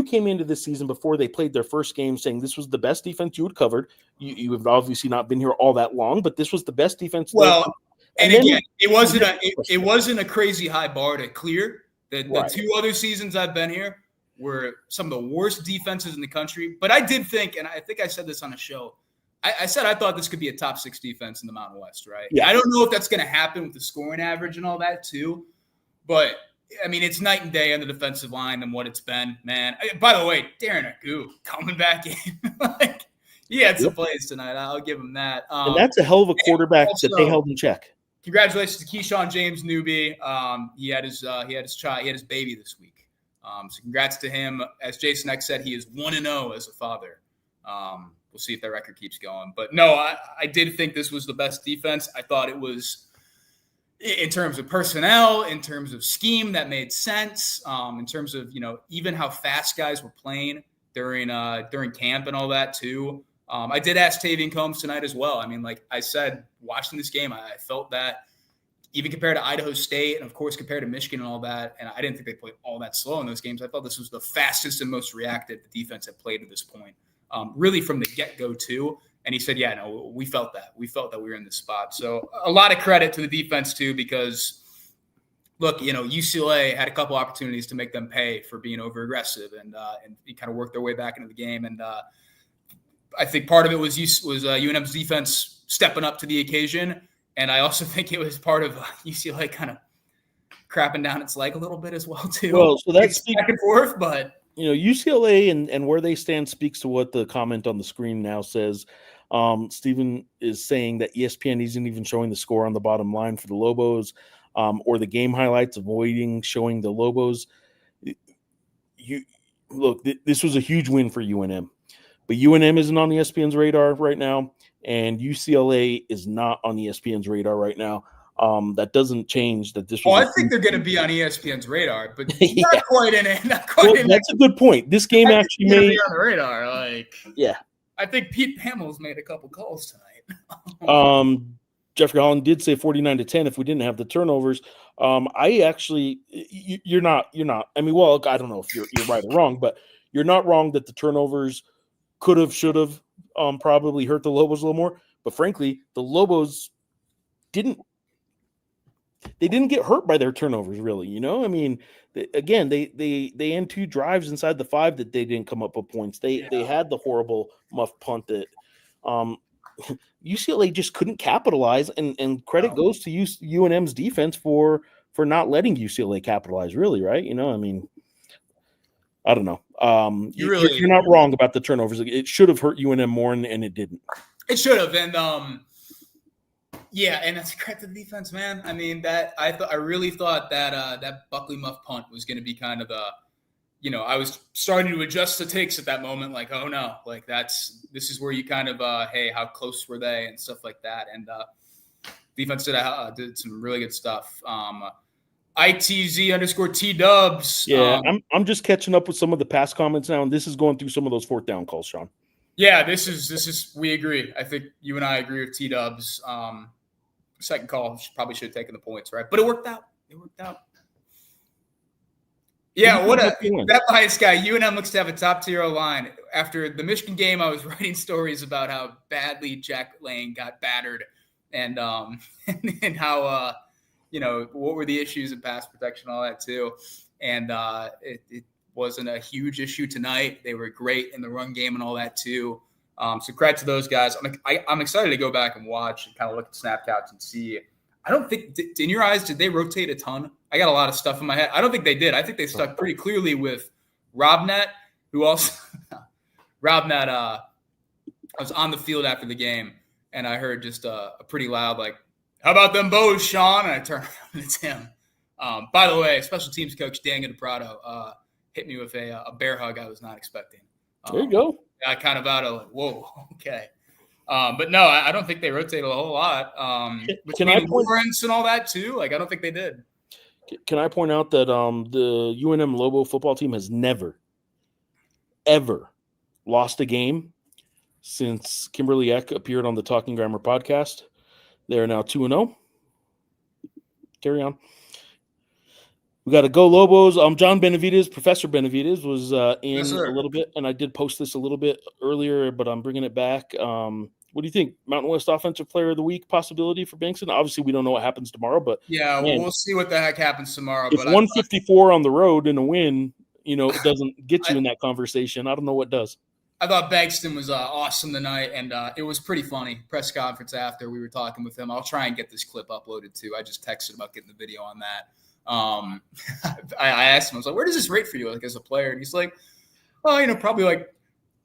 came into this season before they played their first game saying this was the best defense you had covered. You have obviously not been here all that long, but this was the best defense. Well, and again, it wasn't a crazy high bar to clear. The 2 other seasons I've been here were some of the worst defenses in the country. But I did think, and I think I said this on a show, I said I thought this could be a top 6 defense in the Mountain West, right? Yeah. I don't know if that's going to happen with the scoring average and all that too, but I mean, it's night and day on the defensive line than what it's been, man. By the way, Darren Agu coming back in. He had some plays tonight. I'll give him that. And that's a hell of a quarterback also, that they held in check. Congratulations to Keyshawn James newbie. He had his baby this week. So congrats to him. As Jason X said, he is 1-0 as a father. We'll see if that record keeps going. But no, I did think this was the best defense. I thought it was, in terms of personnel, in terms of scheme, that made sense. In terms of, even how fast guys were playing during camp and all that too. I did ask Tavian Combs tonight as well. I mean, like I said, watching this game, I felt that even compared to Idaho State and, of course, compared to Michigan and all that, and I didn't think they played all that slow in those games. I felt this was the fastest and most reactive the defense had played to this point, really from the get-go too. And he said, yeah, no, we felt that. We felt that we were in this spot. So a lot of credit to the defense too, because, look, UCLA had a couple opportunities to make them pay for being over-aggressive and kind of work their way back into the game. And I think part of it was UNM's defense stepping up to the occasion. And I also think it was part of UCLA kind of crapping down its leg a little bit as well too. Well, so that's back and forth, but UCLA and where they stand speaks to what the comment on the screen now says. Stephen is saying that ESPN isn't even showing the score on the bottom line for the Lobos, or the game highlights, avoiding showing the Lobos. This was a huge win for UNM, but UNM isn't on ESPN's radar right now, and UCLA is not on ESPN's radar right now. That doesn't change that this was. I think they're going to be on ESPN's radar, but not quite in it. That's a good point. This game actually may be on the radar. Yeah. I think Pete Hamels made a couple calls tonight. Jeffrey Holland did say 49-10 if we didn't have the turnovers. You're not. I mean, well, I don't know if you're right or wrong, but you're not wrong that the turnovers could have, should have, probably hurt the Lobos a little more. But frankly, the Lobos didn't get hurt by their turnovers, really. I mean, they end 2 drives inside the 5 that they didn't come up with points. They had the horrible muff punt that UCLA just couldn't capitalize, and credit goes to UNM's defense for not letting UCLA capitalize, really, right? I mean, I don't know. You're not wrong about the turnovers. It should have hurt UNM more, and it didn't. It should have, and yeah, and that's a credit to the defense, man. I mean, I really thought that Buckley muff punt was going to be kind of I was starting to adjust the takes at that moment, like, oh no, like this is where you kind of, hey, how close were they and stuff like that. And defense did some really good stuff. ITZ_T-Dubs. Yeah, I'm just catching up with some of the past comments now, and this is going through some of those 4th down calls, Sean. Yeah, this is we agree. I think you and I agree with T-Dubs. Second call probably should have taken the points, right? But it worked out. Yeah, that bias guy. UNM looks to have a top-tier line. After the Michigan game, I was writing stories about how badly Jack Lane got battered, and and how what were the issues in pass protection, all that too. And it wasn't a huge issue tonight. They were great in the run game and all that too. So credit to those guys. I'm excited to go back and watch and kind of look at snap counts and see. I don't think, in your eyes, did they rotate a ton? I got a lot of stuff in my head. I don't think they did. I think they stuck pretty clearly with Robnet, who also Robnet. I was on the field after the game, and I heard just a pretty loud, like, "How about them bows, Sean?" And I turned around, and it's him. By the way, special teams coach Dan Prado hit me with a bear hug I was not expecting. There you go. I kind of out of like, whoa, okay. But no, I don't think they rotated a whole lot. Can I point Lawrence and all that too? Like, I don't think they did. Can I point out that the UNM Lobo football team has never, ever lost a game since Kimberly Eck appeared on the Talking Grammar podcast. They are now 2-0. Carry on. We got to go Lobos. John Benavides, Professor Benavides, was in a little bit, and I did post this a little bit earlier, but I'm bringing it back. What do you think? Mountain West Offensive Player of the Week possibility for Bankston? Obviously, we don't know what happens tomorrow, but yeah, we'll see what the heck happens tomorrow. If 154 on the road in a win, it doesn't get you in that conversation. I don't know what does. I thought Bankston was awesome tonight, and it was pretty funny. Press conference after, we were talking with him. I'll try and get this clip uploaded too. I just texted about getting the video on that. I asked him, I was like, where does this rate for you, like, as a player? And he's like, oh, probably like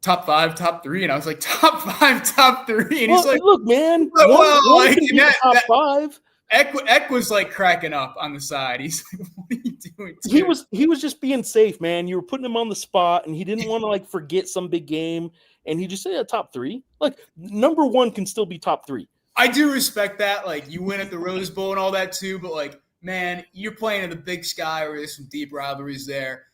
top 5, top 3. And I was like, top 5, top 3. And he's like, look, man, top 5. Eck was like cracking up on the side. He's like, what are you doing? He was just being safe, man. You were putting him on the spot, and he didn't want to like forget some big game. And he just said top 3. Like, number 1 can still be top 3. I do respect that. Like, you win at the Rose Bowl and all that too, but like, man, you're playing in the Big Sky where there's some deep rivalries there.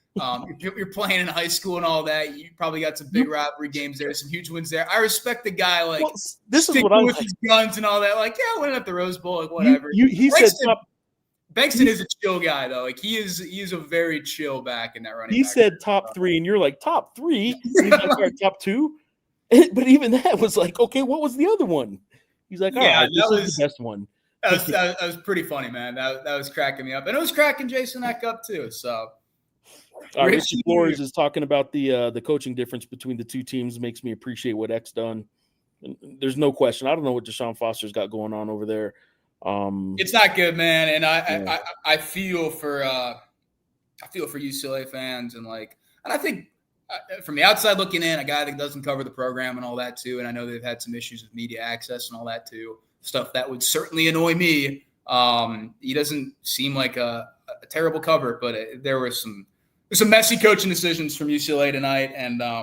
You're playing in high school and all that. You probably got some big rivalry games there, some huge wins there. I respect the guy, like, this is what I'm with his guns and all that. Like, yeah, winning at the Rose Bowl, like, whatever. He said Bankston is a chill guy, though. Like, he is a very chill back in that running. He said top 3, and you're like, top 3? He's like, all right, top 2? But even that was like, okay, what was the other one? He's like, all right, this is the best one. That was pretty funny, man. That was cracking me up. And it was cracking Jason Eck up, too. So, Richie Flores is talking about the coaching difference between the two teams. Makes me appreciate what Eck's done. And there's no question. I don't know what Deshaun Foster's got going on over there. It's not good, man. And I feel for UCLA fans, and I think from the outside looking in, a guy that doesn't cover the program and all that too. And I know they've had some issues with media access and all that too. Stuff that would certainly annoy me. He doesn't seem like a terrible cover, but there were some messy coaching decisions from UCLA tonight, and I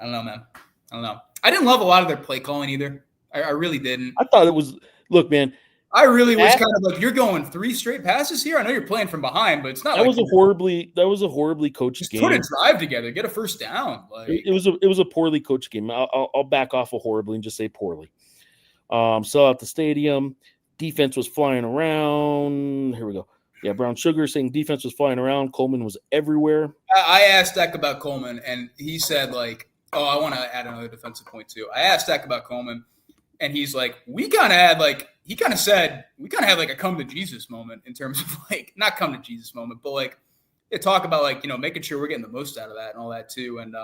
don't know, man. I don't know. I didn't love a lot of their play calling either. I really didn't. I thought it was – look, man. I really was kind of like, you're going 3 straight passes here? I know you're playing from behind, but it's not that was a horribly coached just game. Put a drive together. Get a first down. Like, it was a poorly coached game. I'll back off of horribly and just say poorly. Sell out the stadium. Defense was flying around. Here we go. Yeah, Brown Sugar saying defense was flying around. Coleman was everywhere. I asked Eck about Coleman, and he said, like, oh, I want to add another defensive point too. I asked Eck about Coleman, and he's like, we kind of had like a come to Jesus moment in terms of like, not come to Jesus moment, but like they talk about like, making sure we're getting the most out of that and all that too. And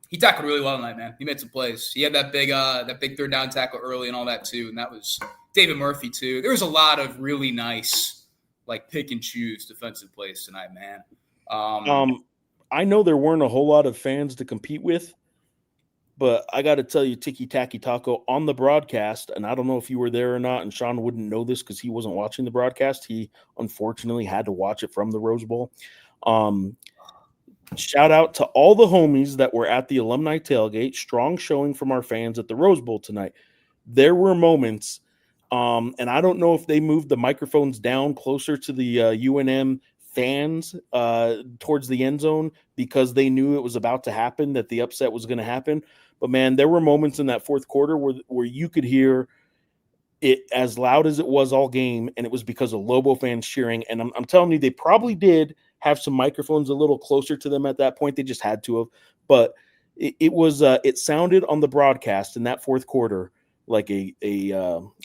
he tackled really well tonight, man. He made some plays. He had that big third down tackle early and all that too. And that was David Murphy too. There was a lot of really nice, like, pick and choose defensive plays tonight, man. I know there weren't a whole lot of fans to compete with, but I got to tell you, Tiki Taki Taco on the broadcast, and I don't know if you were there or not, and Sean wouldn't know this because he wasn't watching the broadcast. He unfortunately had to watch it from the Rose Bowl. Shout out to all the homies that were at the alumni tailgate. Strong showing from our fans at the Rose Bowl tonight. There were moments, and I don't know if they moved the microphones down closer to the UNM fans towards the end zone because they knew it was about to happen, that the upset was going to happen. But, man, there were moments in that fourth quarter where you could hear it as loud as it was all game, and it was because of Lobo fans cheering. And I'm telling you, they probably did have some microphones a little closer to them at that point. They just had to have. But it sounded on the broadcast in that fourth quarter like a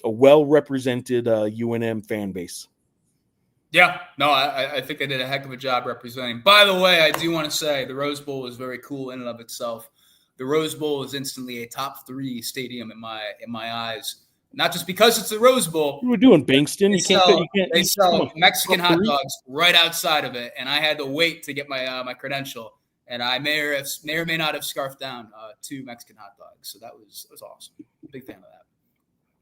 well-represented UNM fan base. Yeah, no, I think they did a heck of a job representing. By the way, I do want to say the Rose Bowl was very cool in and of itself. The Rose Bowl is instantly a top 3 stadium in my eyes. Not just because it's the Rose Bowl. You were doing Bankston. They sell Mexican hot dogs right outside of it, and I had to wait to get my credential. And I may or may not have scarfed down 2 Mexican hot dogs. So that was awesome. Big fan of that.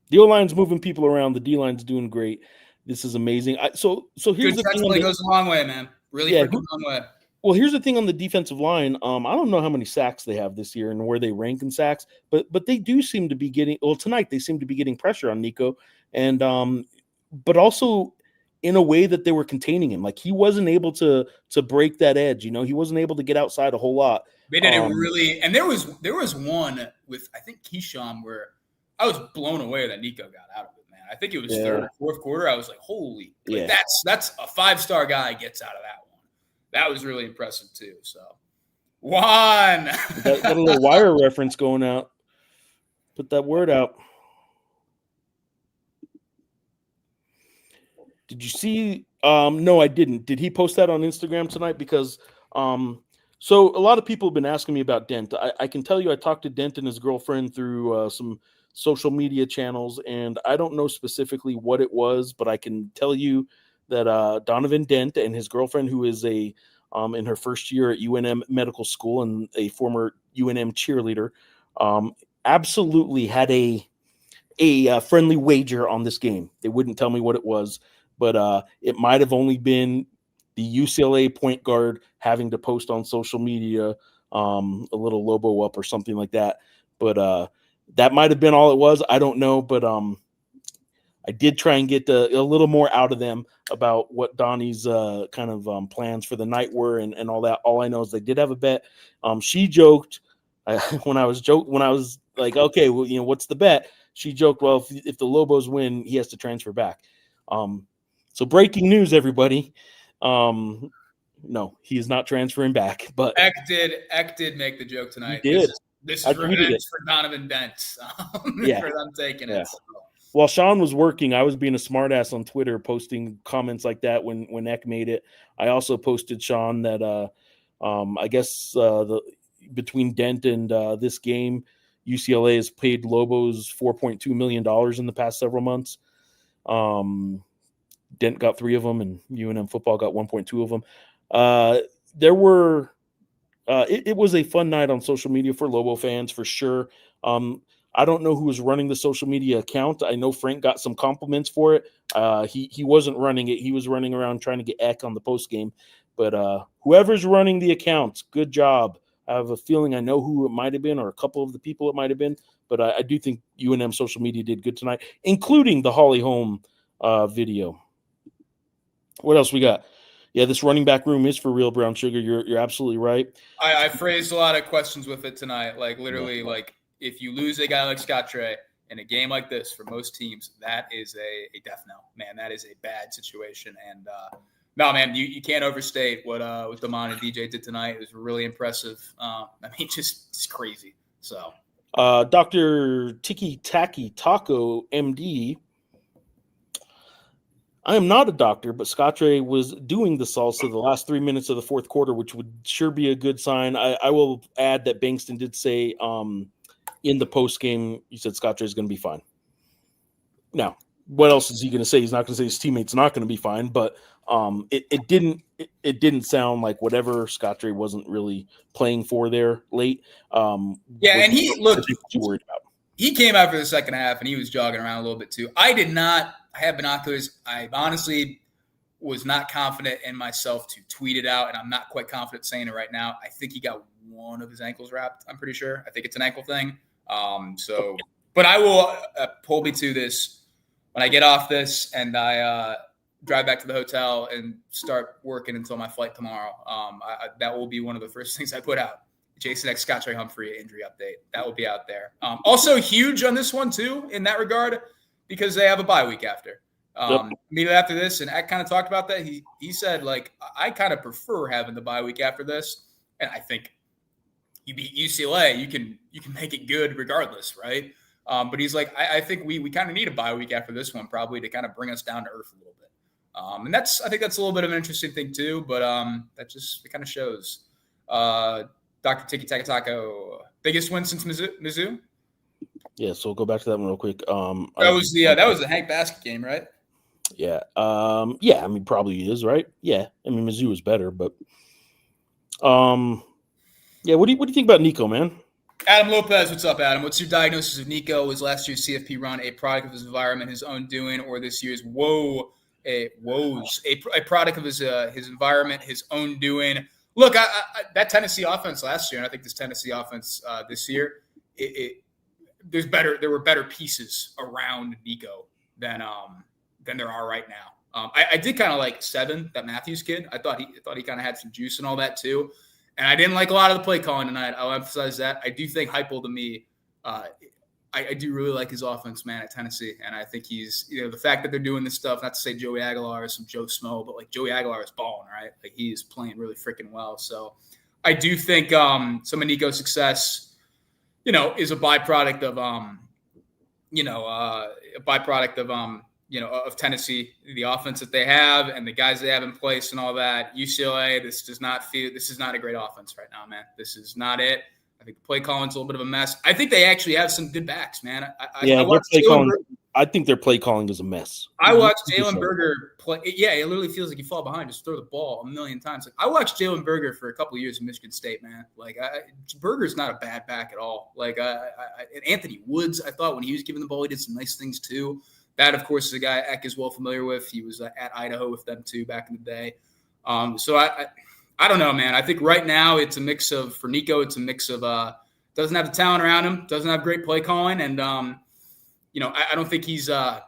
The O-line's moving people around. The D-line's doing great. This is amazing. So here's the thing. Good goes a long way, man. Really freaking long way. Well, here's the thing on the defensive line. I don't know how many sacks they have this year and where they rank in sacks, but they do seem to be getting. Well, tonight they seem to be getting pressure on Nico, and but also in a way that they were containing him. Like he wasn't able to break that edge. You know, he wasn't able to get outside a whole lot. They didn't really. And there was one with I think Keyshawn where I was blown away that Nico got out of it. I think it was third or fourth quarter. I was like, holy, that's a 5-star guy gets out of that one. That was really impressive too. So Juan. got a little wire reference going out. Put that word out. Did you see? No, I didn't. Did he post that on Instagram tonight? Because so a lot of people have been asking me about Dent. I can tell you I talked to Dent and his girlfriend through some social media channels, and I don't know specifically what it was, but I can tell you that Donovan Dent and his girlfriend, who is in her first year at UNM Medical School and a former UNM cheerleader, absolutely had a friendly wager on this game. They wouldn't tell me what it was, but it might have only been the UCLA point guard having to post on social media a little Lobo up or something like that. But that might have been all it was. I don't know, but I did try and get a little more out of them about what Donnie's kind of plans for the night were and all that. All I know is they did have a bet. She joked when I was like, okay, well, what's the bet? She joked, well, if the Lobos win, he has to transfer back. So breaking news, everybody. No, he is not transferring back. But Eck did make the joke tonight. He did. This is revenge for Donovan Dent for them taking it. So. While Sean was working, I was being a smartass on Twitter, posting comments like that when Eck made it. I also posted, Sean, that I guess between Dent and this game, UCLA has paid Lobos $4.2 million in the past several months. Dent got 3 of them, and UNM football got 1.2 of them. It was a fun night on social media for Lobo fans, for sure. I don't know who was running the social media account. I know Frank got some compliments for it. He wasn't running it. He was running around trying to get Eck on the post game. But whoever's running the account, good job. I have a feeling I know who it might have been, or a couple of the people it might have been. But I do think UNM social media did good tonight, including the Holly Holm video. What else we got? Yeah, this running back room is for real, Brown Sugar. You're absolutely right. I phrased a lot of questions with it tonight. Like literally, like if you lose a guy like Scott Trey in a game like this, for most teams, that is a death knell. Man, that is a bad situation. And no, man, you can't overstate what Damon and DJ did tonight. It was really impressive. I mean, just crazy. So, Dr. Tiki Taki Taco, MD. I am not a doctor, but Scottre was doing the salsa the last 3 minutes of the fourth quarter, which would sure be a good sign. I will add that Bankston did say in the post game, he said Scottre is going to be fine. Now, what else is he going to say? He's not going to say his teammate's not going to be fine, but it didn't sound like whatever Scottre wasn't really playing for there late. And he looked too worried about. He came out for the second half and he was jogging around a little bit too. I have binoculars. I honestly was not confident in myself to tweet it out, and I'm not quite confident saying it right now. I think he got one of his ankles wrapped. I'm pretty sure. I think it's an ankle thing. But I will hold me to this when I get off this and I drive back to the hotel and start working until my flight tomorrow. That will be one of the first things I put out. Jason X. Scott Trey Humphrey injury update. That will be out there. Also huge on this one too, in that regard, because they have a bye week after. Immediately after this, and I kind of talked about that. He said, like, I kind of prefer having the bye week after this, and I think you beat UCLA, you can make it good regardless, right? But he's like, I think we kind of need a bye week after this one, probably, to kind of bring us down to earth a little bit. And I think that's a little bit of an interesting thing too. But it kind of shows. Dr. Tiki Taka Taco, biggest win since Mizzou. Yeah, so we'll go back to that one real quick. That was the Hank Basket game, right? Yeah. Yeah, I mean, probably is, right? Yeah. I mean, Mizzou is better, but yeah, what do you think about Nico, man? Adam Lopez, what's up, Adam? What's your diagnosis of Nico? Was last year's CFP run a product of his environment, his own doing, or this year's a product of his environment, his own doing? Look, that Tennessee offense last year, and I think this Tennessee offense this year, there were better pieces around Nico than there are right now. I did kind of like Seven, that Matthews kid. I thought he kind of had some juice and all that too. And I didn't like a lot of the play calling tonight. I'll emphasize that. I do think Heupel, to me, I do really like his offense, man, at Tennessee. And I think he's, the fact that they're doing this stuff, not to say Joey Aguilar is some Joe Smo, but like Joey Aguilar is balling, right? Like he's playing really freaking well. So I do think some of Nico's success, is a byproduct of Tennessee, the offense that they have and the guys they have in place and all that. UCLA, this is not a great offense right now, man. This is not it. I think the play calling's a little bit of a mess. I think they actually have some good backs, man. I think their play calling is a mess. I watched Jalen Berger play. Yeah, it literally feels like you fall behind. Just throw the ball a million times. Like, I watched Jalen Berger for a couple of years in Michigan State, man. Like, Berger's not a bad back at all. Like, Anthony Woods, I thought when he was given the ball, he did some nice things too. That, of course, is a guy Eck is well familiar with. He was at Idaho with them too back in the day. So I don't know, man. I think right now it's a mix of, for Nico, it's a mix of doesn't have the talent around him, doesn't have great play calling, and I don't think he's I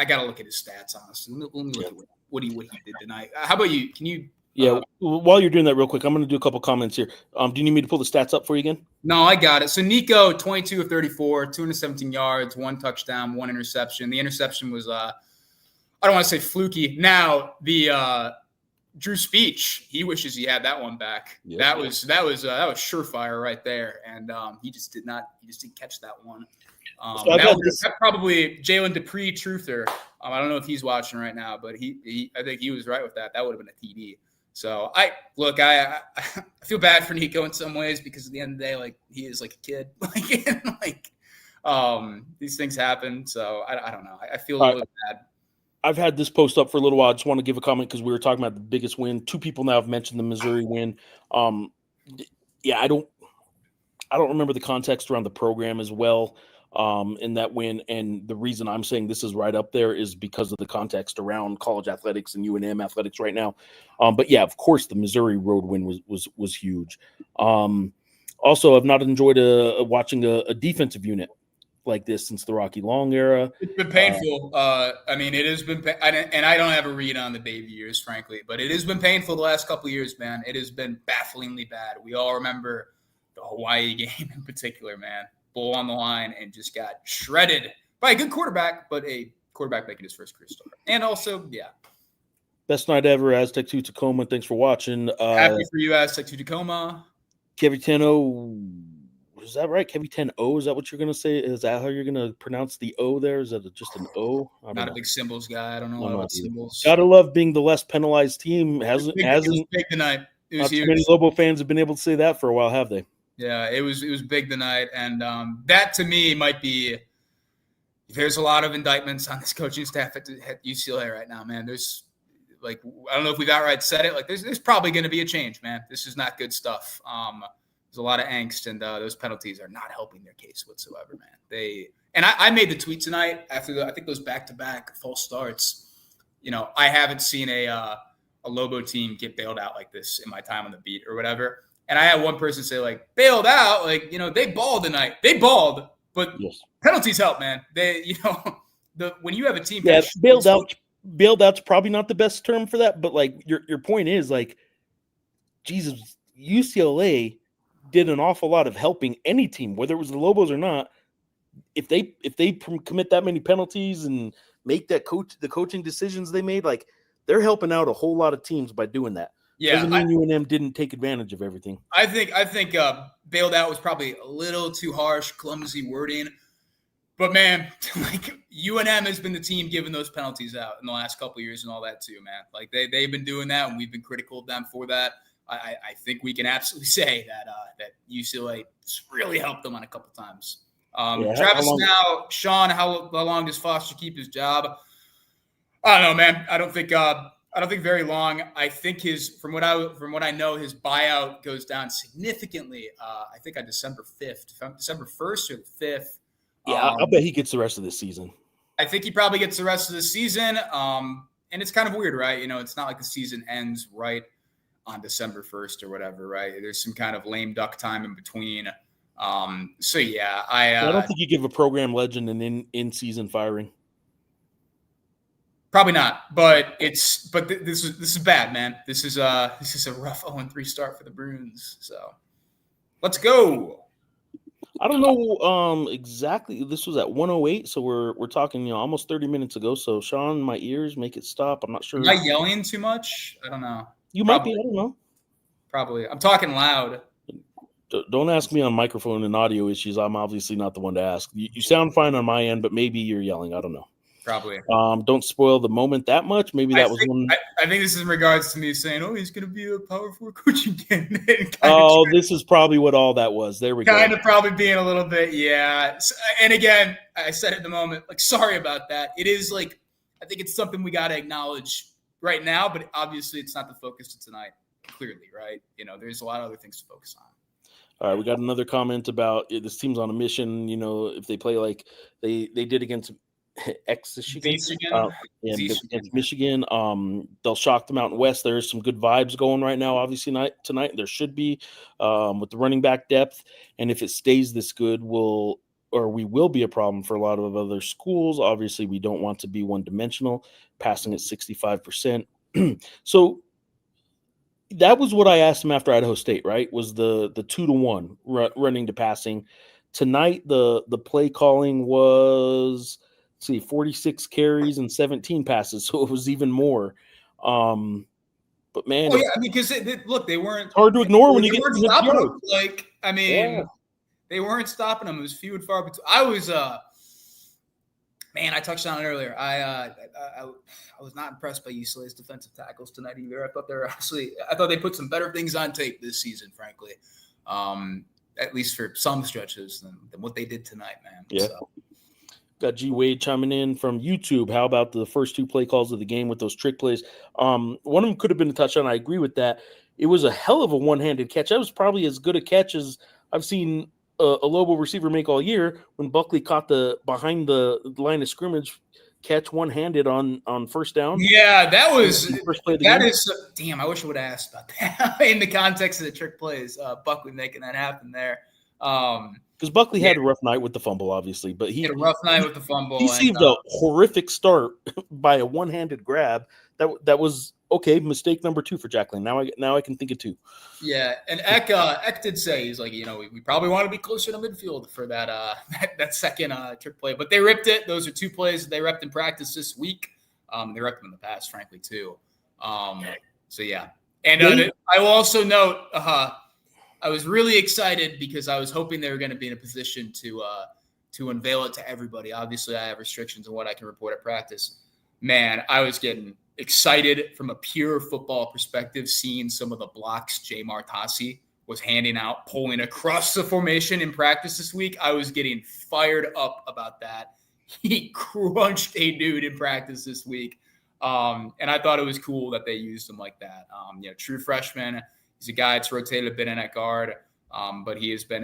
got to look at his stats, honestly. Let me look at what he did tonight. How about you? Can you? Yeah, while you're doing that real quick, I'm going to do a couple comments here. Do you need me to pull the stats up for you again? No, I got it. So Nico, 22 of 34, 217 yards, 1 touchdown, 1 interception. The interception was, I don't want to say fluky. Now, the Drew Speech, he wishes he had that one back. Yep. That was surefire right there, and he just didn't catch that one. That probably Jalen Dupree truther. I don't know if he's watching right now, but I think he was right with that. That would have been a TD. So I feel bad for Nico in some ways, because at the end of the day, like, he is like a kid, these things happen. So I don't know. I feel a little bad. I've had this post up for a little while. I just want to give a comment because we were talking about the biggest win. 2 people now have mentioned the Missouri win. Yeah, I don't remember the context around the program as well in that win. And the reason I'm saying this is right up there is because of the context around college athletics and UNM athletics right now. But yeah, of course, the Missouri road win was huge. Also, I've not enjoyed watching a defensive unit like this since the Rocky Long era. It's been painful. I mean, it has been, and I don't have a read on the baby years, frankly, but it has been painful the last couple of years, man. It has been bafflingly bad. We all remember the Hawaii game in particular, man. Bull on the line and just got shredded by a good quarterback, but a quarterback making his first career start. And also, yeah. Best night ever, Aztec 2 Tacoma. Thanks for watching. Happy for you, Aztec 2 Tacoma. Kevy 10-0. Is that right? Kevy 10-0. Is that what you're going to say? Is that how you're going to pronounce the O there? Is that just an O? Not a big symbols guy. I don't know about symbols. Gotta love being the less penalized team. It was big tonight. It was huge. Not too many Lobo fans have been able to say that for a while, have they? Yeah, it was big tonight, and that to me might be. There's a lot of indictments on this coaching staff at UCLA right now, man. There's I don't know if we've outright said it. Like, there's probably going to be a change, man. This is not good stuff. There's a lot of angst, and those penalties are not helping their case whatsoever, man. I made the tweet tonight after I think those back-to-back false starts. I haven't seen a Lobo team get bailed out like this in my time on the beat or whatever. And I had one person say, bailed out, they balled tonight. They balled, but yes. Penalties help, man. They, when you have a team. Yeah, bailed out's probably not the best term for that, but your point is Jesus, UCLA did an awful lot of helping any team, whether it was the Lobos or not. If they commit that many penalties and make the coaching decisions they made. Like, they're helping out a whole lot of teams by doing that. Yeah, doesn't mean UNM didn't take advantage of everything. I think bailed out was probably a little too harsh, clumsy wording. But man, like UNM has been the team giving those penalties out in the last couple of years and all that too, man. Like they've been doing that, and we've been critical of them for that. I think we can absolutely say that UCLA really helped them on a couple times. Travis, now Sean, how long does Foster keep his job? I don't know, man. I don't think very long. I think from what I know, his buyout goes down significantly. I think on December 5th, December 1st or the 5th. Yeah, I'll bet he gets the rest of the season. I think he probably gets the rest of the season. And it's kind of weird, right? It's not like the season ends right on December 1st or whatever, right? There's some kind of lame duck time in between. So yeah, I don't think you give a program legend an in-season firing. Probably not, but this is bad, man. This is a rough 0-3 start for the Bruins. So let's go. I don't know exactly. This was at 108, so we're talking almost 30 minutes ago. So Sean, my ears make it stop. I'm not sure. Am I yelling too much? I don't know. You might be. I don't know. Probably. I'm talking loud. Don't ask me on microphone and audio issues. I'm obviously not the one to ask. You sound fine on my end, but maybe you're yelling. I don't know. Probably. Don't spoil the moment that much. Maybe that was one. I think this is in regards to me saying, "Oh, he's going to be a Power 4 coaching candidate." This is probably what all that was. There we go. Kind of probably being a little bit, yeah. And again, I said at the moment, like, sorry about that. It is like, I think it's something we got to acknowledge right now, but obviously it's not the focus of tonight. Clearly, right? There's a lot of other things to focus on. All right, we got another comment about this team's on a mission. If they play like they did against against Michigan, they'll shock the Mountain West. There's some good vibes going right now. Obviously, tonight there should be with the running back depth, and if it stays this good, we will be a problem for a lot of other schools. Obviously, we don't want to be one-dimensional, passing at 65%. So that was what I asked him after Idaho State, right? Was the 2-to-1 running to passing. Tonight, the play calling was 46 carries and 17 passes, so it was even more. But man, because look, they weren't. It's hard to ignore when you get stopping them. They weren't stopping them. It was few and far between. I was I touched on it earlier. I was not impressed by UCLA's defensive tackles tonight either. I thought they put some better things on tape this season, frankly. At least for some stretches than what they did tonight, man. Yeah. So. Got G Wade chiming in from YouTube. How about the first two play calls of the game with those trick plays? One of them could have been a touchdown. I agree with that. It was a hell of a one-handed catch. That was probably as good a catch as I've seen a Lobo receiver make all year when Buckley caught the behind the line of scrimmage catch one-handed on first down. Yeah, that was first play of the that game. is damn. I wish I would have asked about that in the context of the trick plays. Buckley making that happen there. Because Buckley had a rough night with the fumble, obviously, but he had a rough night with the fumble. He received a horrific start by a one-handed grab. That was okay. Mistake number 2 for Jacqueline. Now I can think of 2. Yeah, and Eck did say he's like, we probably want to be closer to midfield for that that second trick play, but they ripped it. Those are 2 plays they repped in practice this week. They repped them in the past, frankly, too. So yeah, and I will also note. I was really excited because I was hoping they were going to be in a position to unveil it to everybody. Obviously, I have restrictions on what I can report at practice. Man, I was getting excited from a pure football perspective, seeing some of the blocks Jay Martassi was handing out, pulling across the formation in practice this week. I was getting fired up about that. He crunched a dude in practice this week. And I thought it was cool that they used him like that. True freshman. He's a guy that's rotated a bit in at guard, but he has been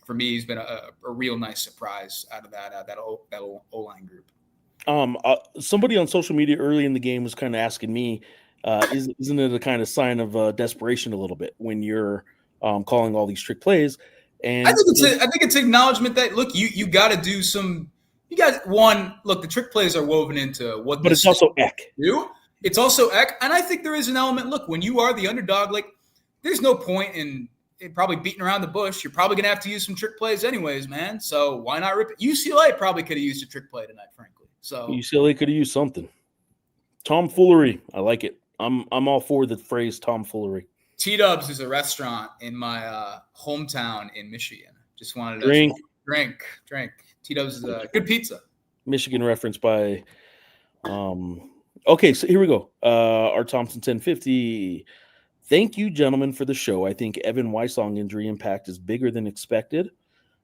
for me, he's been a real nice surprise out of that O-line group. Somebody on social media early in the game was kind of asking me, isn't it a kind of sign of desperation a little bit when you're calling all these trick plays? And I think it's acknowledgement that look, you got to do some. You guys, the trick plays are woven into what, but it's also Eck. It's also Eck, and I think there is an element. Look, when you are the underdog, like. There's no point in probably beating around the bush. You're probably going to have to use some trick plays anyways, man. So why not rip it? UCLA probably could have used a trick play tonight, frankly. So UCLA could have used something. Tomfoolery. I like it. I'm all for the phrase tomfoolery. T-Dubs is a restaurant in my hometown in Michigan. Just wanted to drink. T-Dubs is a good pizza. Michigan reference by okay, so here we go. Our Thompson 1050. Thank you, gentlemen, for the show. I think Evan Weissong injury impact is bigger than expected.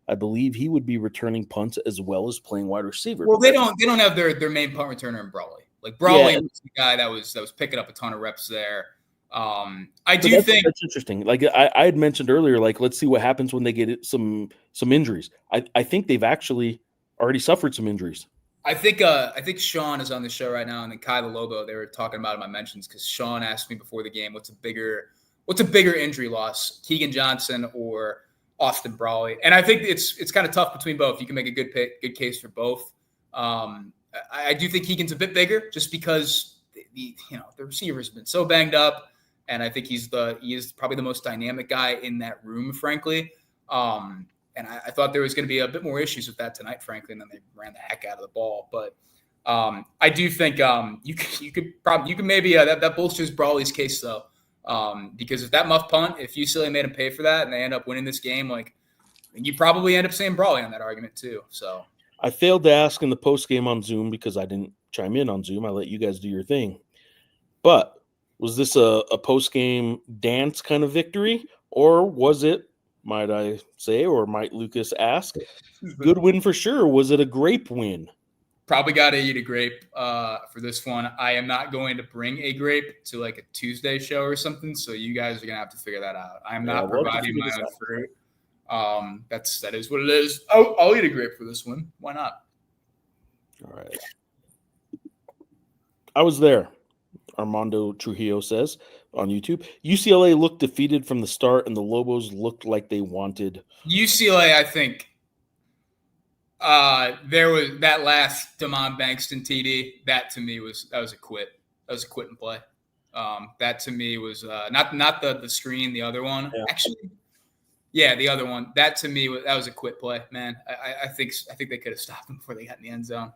I believe he would be returning punts as well as playing wide receiver. Well, they don't have their main punt returner in Brawley. Like Brawley was the guy that was picking up a ton of reps there. I do think that's interesting. Like I had mentioned earlier, like let's see what happens when they get some injuries. I think they've actually already suffered some injuries. I think Sean is on the show right now, and then Kai the Lobo. They were talking about it in my mentions because Sean asked me before the game, what's a bigger injury loss, Keegan Johnson or Austin Brawley? And I think it's kind of tough between both. You can make a good case for both. I do think Keegan's a bit bigger just because the receiver's been so banged up, and I think he is probably the most dynamic guy in that room, frankly. And I thought there was going to be a bit more issues with that tonight, frankly, and then they ran the heck out of the ball. But I do think you could maybe that bolsters Brawley's case though, because if that muff punt, if UCLA made him pay for that and they end up winning this game, like you probably end up saying Brawley on that argument too. So I failed to ask in the post game on Zoom because I didn't chime in on Zoom. I let you guys do your thing. But was this a post game dance kind of victory, or was it? Might I say, or might Lucas ask, good win for sure? Was it a grape win? Probably got to eat a grape for this one. I am not going to bring a grape to like a Tuesday show or something, so you guys are going to have to figure that out. I'm not providing my own fruit. That is what it is. I'll eat a grape for this one. Why not? All right. I was there. Armando Trujillo says on YouTube, UCLA looked defeated from the start, and the Lobos looked like they wanted. UCLA, I think, there was that last Damon Bankston TD. That to me was a quit. That was a quit and play. That to me was not the screen, the other one. Yeah. Actually, yeah, the other one. That to me was a quit play, man. I think they could have stopped him before they got in the end zone.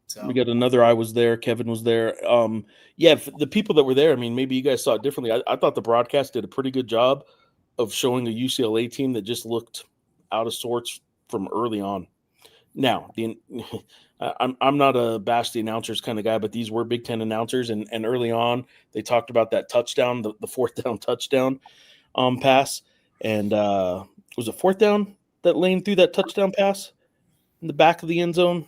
So we got another. I was there. Kevin was there. Yeah, the people that were there. I mean, maybe you guys saw it differently. I thought the broadcast did a pretty good job of showing a UCLA team that just looked out of sorts from early on. Now, I'm not a bash the announcers kind of guy, but these were Big Ten announcers, and early on they talked about that touchdown, the fourth down touchdown pass, and was it fourth down that Lane threw that touchdown pass in the back of the end zone?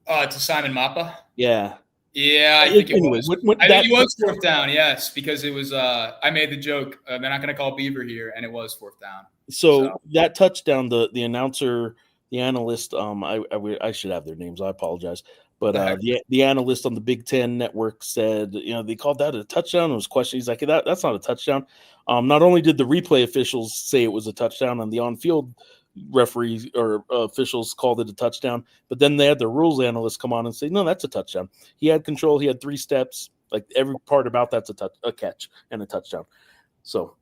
To Simon Mappa? Yeah. Yeah, I think it was. I think it was fourth down, yes, because it was I made the joke, they're not going to call Beaver here, and it was fourth down. So that touchdown, the announcer, the analyst, I should have their names. I apologize. But the analyst on the Big Ten network said, they called that a touchdown. It was questioned. He's like, that's not a touchdown. Not only did the replay officials say it was a touchdown, and the on-field referees or officials called it a touchdown, but then they had the rules analyst come on and say, no, that's a touchdown. He had control. He had 3 steps. Like every part about that's a catch and a touchdown. So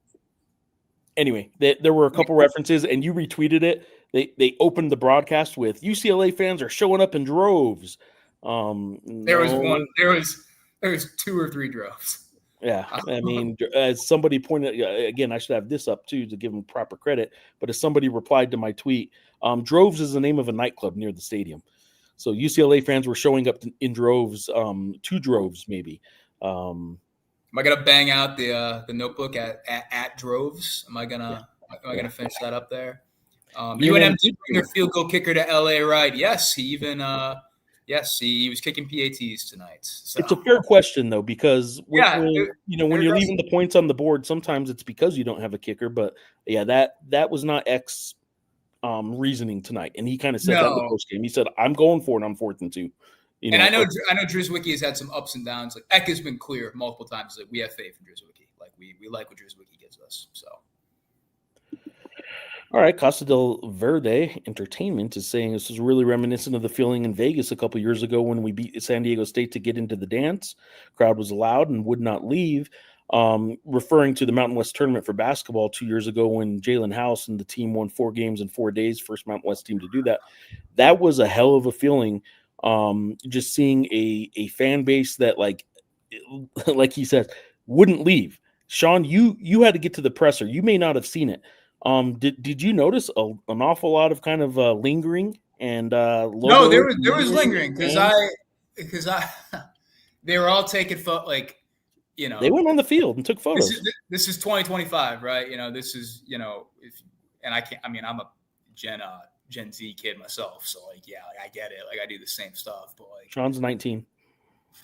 anyway, there were a couple references, and you retweeted it. They opened the broadcast with UCLA fans are showing up in droves. There was 2 or 3 droves. Yeah, I mean, as somebody pointed again, I should have this up too to give them proper credit. But as somebody replied to my tweet, Droves is the name of a nightclub near the stadium. So UCLA fans were showing up in droves, 2 droves maybe. Am I gonna bang out the notebook at droves? Am I gonna finish that up there? UNM did bring their field goal kicker to LA, right? Yes, he even he was kicking PATs tonight. So. It's a fair question though, because when you're leaving the points on the board, sometimes it's because you don't have a kicker. But yeah, that was not X reasoning tonight, and he kind of said that in the post game. He said, "I'm going for it on 4th and 2." And I know Drizwicki has had some ups and downs. Like Eck has been clear multiple times that we have faith in Drizwicki. Like we like what Drizwicki gives us. So. All right, Costa del Verde Entertainment is saying this is really reminiscent of the feeling in Vegas a couple years ago when we beat San Diego State to get into the dance. Crowd was loud and would not leave, referring to the Mountain West tournament for basketball 2 years ago when Jalen House and the team won 4 games in 4 days, first Mountain West team to do that. That was a hell of a feeling Just seeing a fan base that like he says wouldn't leave. Sean, you had to get to the presser. You may not have seen it. Did you notice an awful lot of kind of lingering and No, Lobo there was lingering because they were all taking they went on the field and took photos. This is 2025, right? This is and I can't. I mean, I'm a Gen Z kid myself, so I get it. Like I do the same stuff, but like Sean's 19.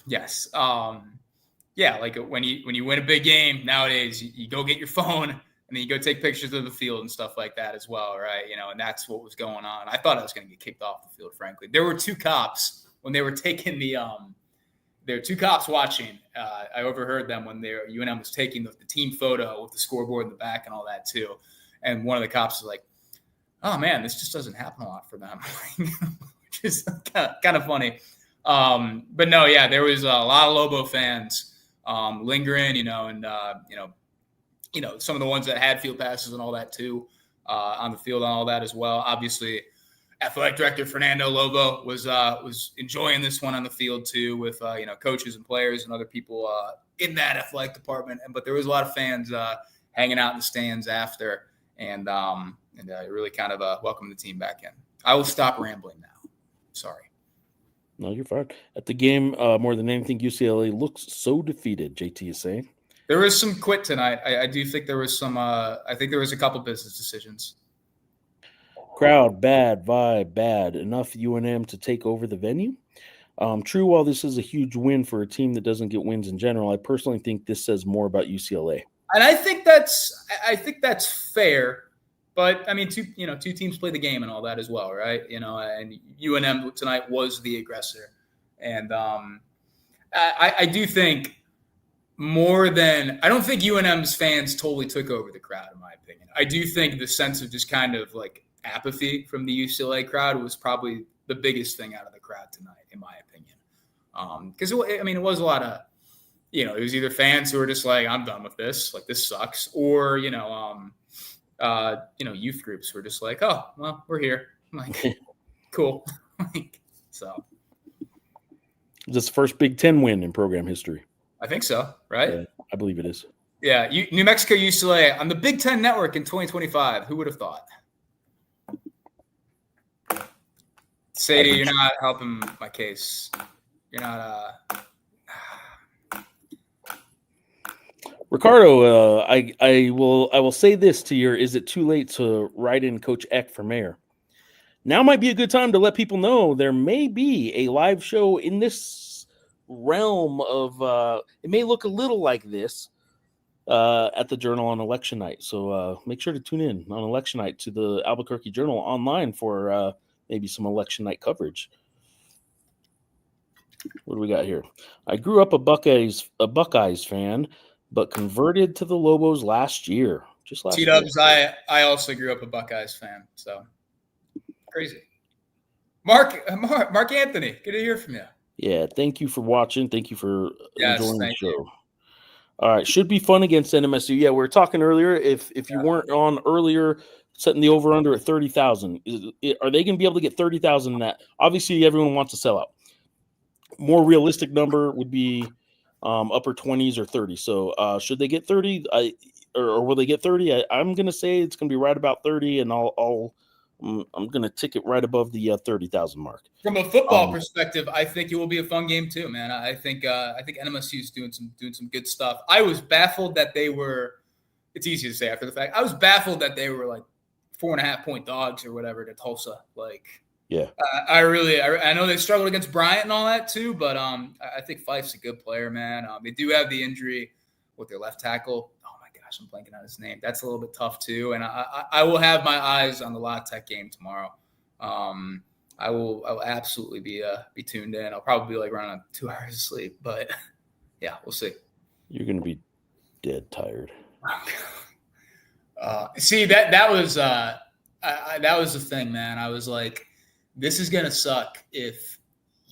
Yes. Like when you win a big game nowadays, you go get your phone and then you go take pictures of the field and stuff like that as well, right? And that's what was going on. I thought I was going to get kicked off the field, frankly. There were two cops when they were taking there were two cops watching. I overheard them when UNM was taking the team photo with the scoreboard in the back and all that too. And one of the cops was like, "Oh man, this just doesn't happen a lot for them," which is kind of funny. But no, yeah, there was a lot of Lobo fans lingering, and some of the ones that had field passes and all that too, on the field and all that as well. Obviously, athletic director Fernando Lobo was enjoying this one on the field too, with coaches and players and other people in that athletic department. But there was a lot of fans hanging out in the stands after, and really kind of welcomed the team back in. I will stop rambling now. Sorry. No, you're fine. At the game, more than anything, UCLA looks so defeated, JT is saying. There was some quit tonight. I do think there was some I think there was a couple business decisions. Crowd, bad. Vibe, bad. Enough UNM to take over the venue? True, while this is a huge win for a team that doesn't get wins in general, I personally think this says more about UCLA. And I think that's fair. But I mean, two teams play the game and all that as well, right? And UNM tonight was the aggressor, and I do think I don't think UNM's fans totally took over the crowd, in my opinion. I do think the sense of just kind of like apathy from the UCLA crowd was probably the biggest thing out of the crowd tonight, in my opinion. Because it was a lot of, it was either fans who were just like, I'm done with this, like this sucks, or youth groups were just like, oh, well, we're here. I'm like, cool. So. This is the first Big Ten win in program history. I think so, right? Yeah, I believe it is. Yeah, New Mexico, UCLA on the Big Ten Network in 2025. Who would have thought? Sadie, you're not helping my case. You're not. Ricardo, I will say this to your. Is it too late to write in Coach Eck for mayor? Now might be a good time to let people know there may be a live show in this realm of. It may look a little like this at the Journal on election night. So make sure to tune in on election night to the Albuquerque Journal online for maybe some election night coverage. What do we got here? I grew up a Buckeyes fan, but converted to the Lobos last year. Just last year. T-Dubs, I also grew up a Buckeyes fan, so crazy. Mark Anthony, good to hear from you. Yeah, thank you for watching. Thank you for enjoying the show. All right, should be fun against NMSU. Yeah, we were talking earlier. If you weren't on earlier, setting the over-under at 30,000. Are they going to be able to get 30,000 in that? Obviously, everyone wants to sell out. More realistic number would be upper 20s or 30. So should they get 30? Or will they get 30? I'm going to say it's going to be right about 30, and I'm going to tick it right above the 30,000 mark. From a football perspective, I think it will be a fun game too, man. I think NMSU is doing some good stuff. I was baffled that they were. It's easy to say after the fact. I was baffled that they were like 4.5-point dogs or whatever to Tulsa. Like, yeah, I know they struggled against Bryant and all that too, but I think Fife's a good player, man. They do have the injury with their left tackle. I'm blanking on his name. That's a little bit tough too. And I will have my eyes on the La Tech game tomorrow. I will absolutely be tuned in. I'll probably be like running on 2 hours of sleep, but yeah, we'll see. You're going to be dead tired. See, that was the thing, man. I was like, this is going to suck if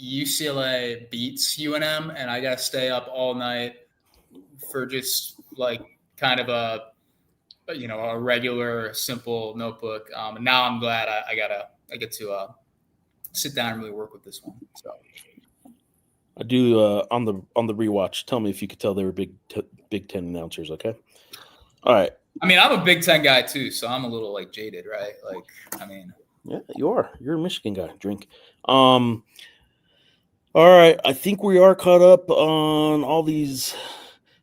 UCLA beats UNM and I got to stay up all night for just like, kind of a regular simple notebook. And now I'm glad I get to sit down and really work with this one. So I do on the rewatch. Tell me if you could tell they were Big Ten announcers. Okay. All right. I mean, I'm a Big Ten guy too, so I'm a little like jaded, right? Like, I mean, yeah, you are. You're a Michigan guy. Drink. All right. I think we are caught up on all these.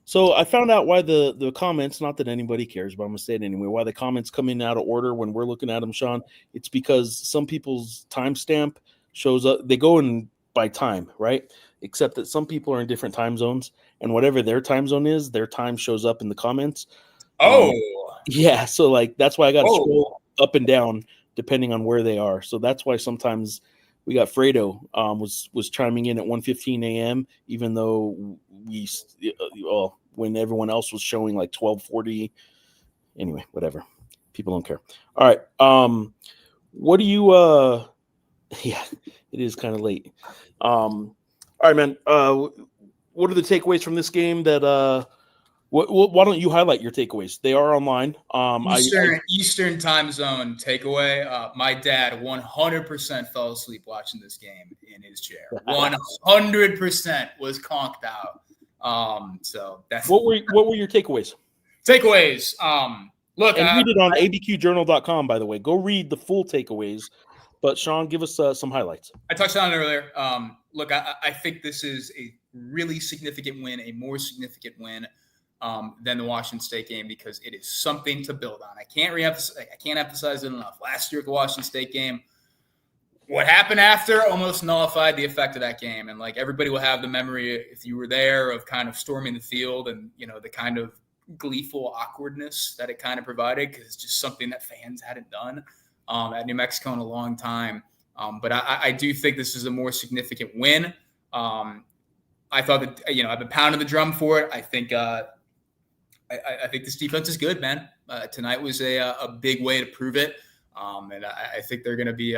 So I found out why the comments, not that anybody cares, but I'm going to say it anyway, why the comments come in out of order when we're looking at them, Sean. It's because some people's timestamp shows up. They go in by time, right? Except that some people are in different time zones, and whatever their time zone is, their time shows up in the comments. Yeah. So like, that's why I got to scroll up and down depending on where they are. So that's why sometimes we got Fredo was chiming in at 1:15 a.m. even though when everyone else was showing like 12:40. Anyway, whatever. People don't care. All right. What do you? Yeah, it is kind of late. All right, man. What are the takeaways from this game? That why don't you highlight your takeaways? They are online. Eastern time zone takeaway. My dad 100% fell asleep watching this game in his chair. 100% was conked out. So that's what were your takeaways? Takeaways. Look, and read it on abqjournal.com. By the way, go read the full takeaways. But Sean, give us some highlights. I touched on it earlier. Look, I think this is a really significant win, a more significant win than the Washington State game, because it is something to build on. I can't emphasize it enough. Last year at the Washington State game, what happened after almost nullified the effect of that game. And like, everybody will have the memory, if you were there, of kind of storming the field and, you know, the kind of gleeful awkwardness that it kind of provided, because it's just something that fans hadn't done at New Mexico in a long time. But I do think this is a more significant win. I thought that, you know, I've been pounding the drum for it. I think I think this defense is good, man. Tonight was a big way to prove it. And I think they're going to be,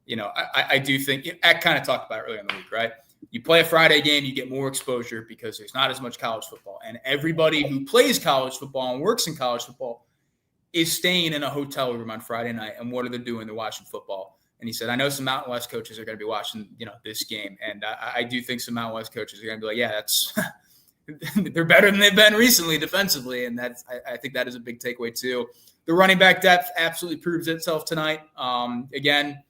you know, I do think – I kind of talked about it earlier in the week, right? You play a Friday game, you get more exposure because there's not as much college football. And everybody who plays college football and works in college football is staying in a hotel room on Friday night. And what are they doing? They're watching football. And he said, I know some Mountain West coaches are going to be watching, you know, this game. And I do think some Mountain West coaches are going to be like, yeah, that's – they're better than they've been recently defensively. And that's, I think that is a big takeaway too. The running back depth absolutely proves itself tonight. Again,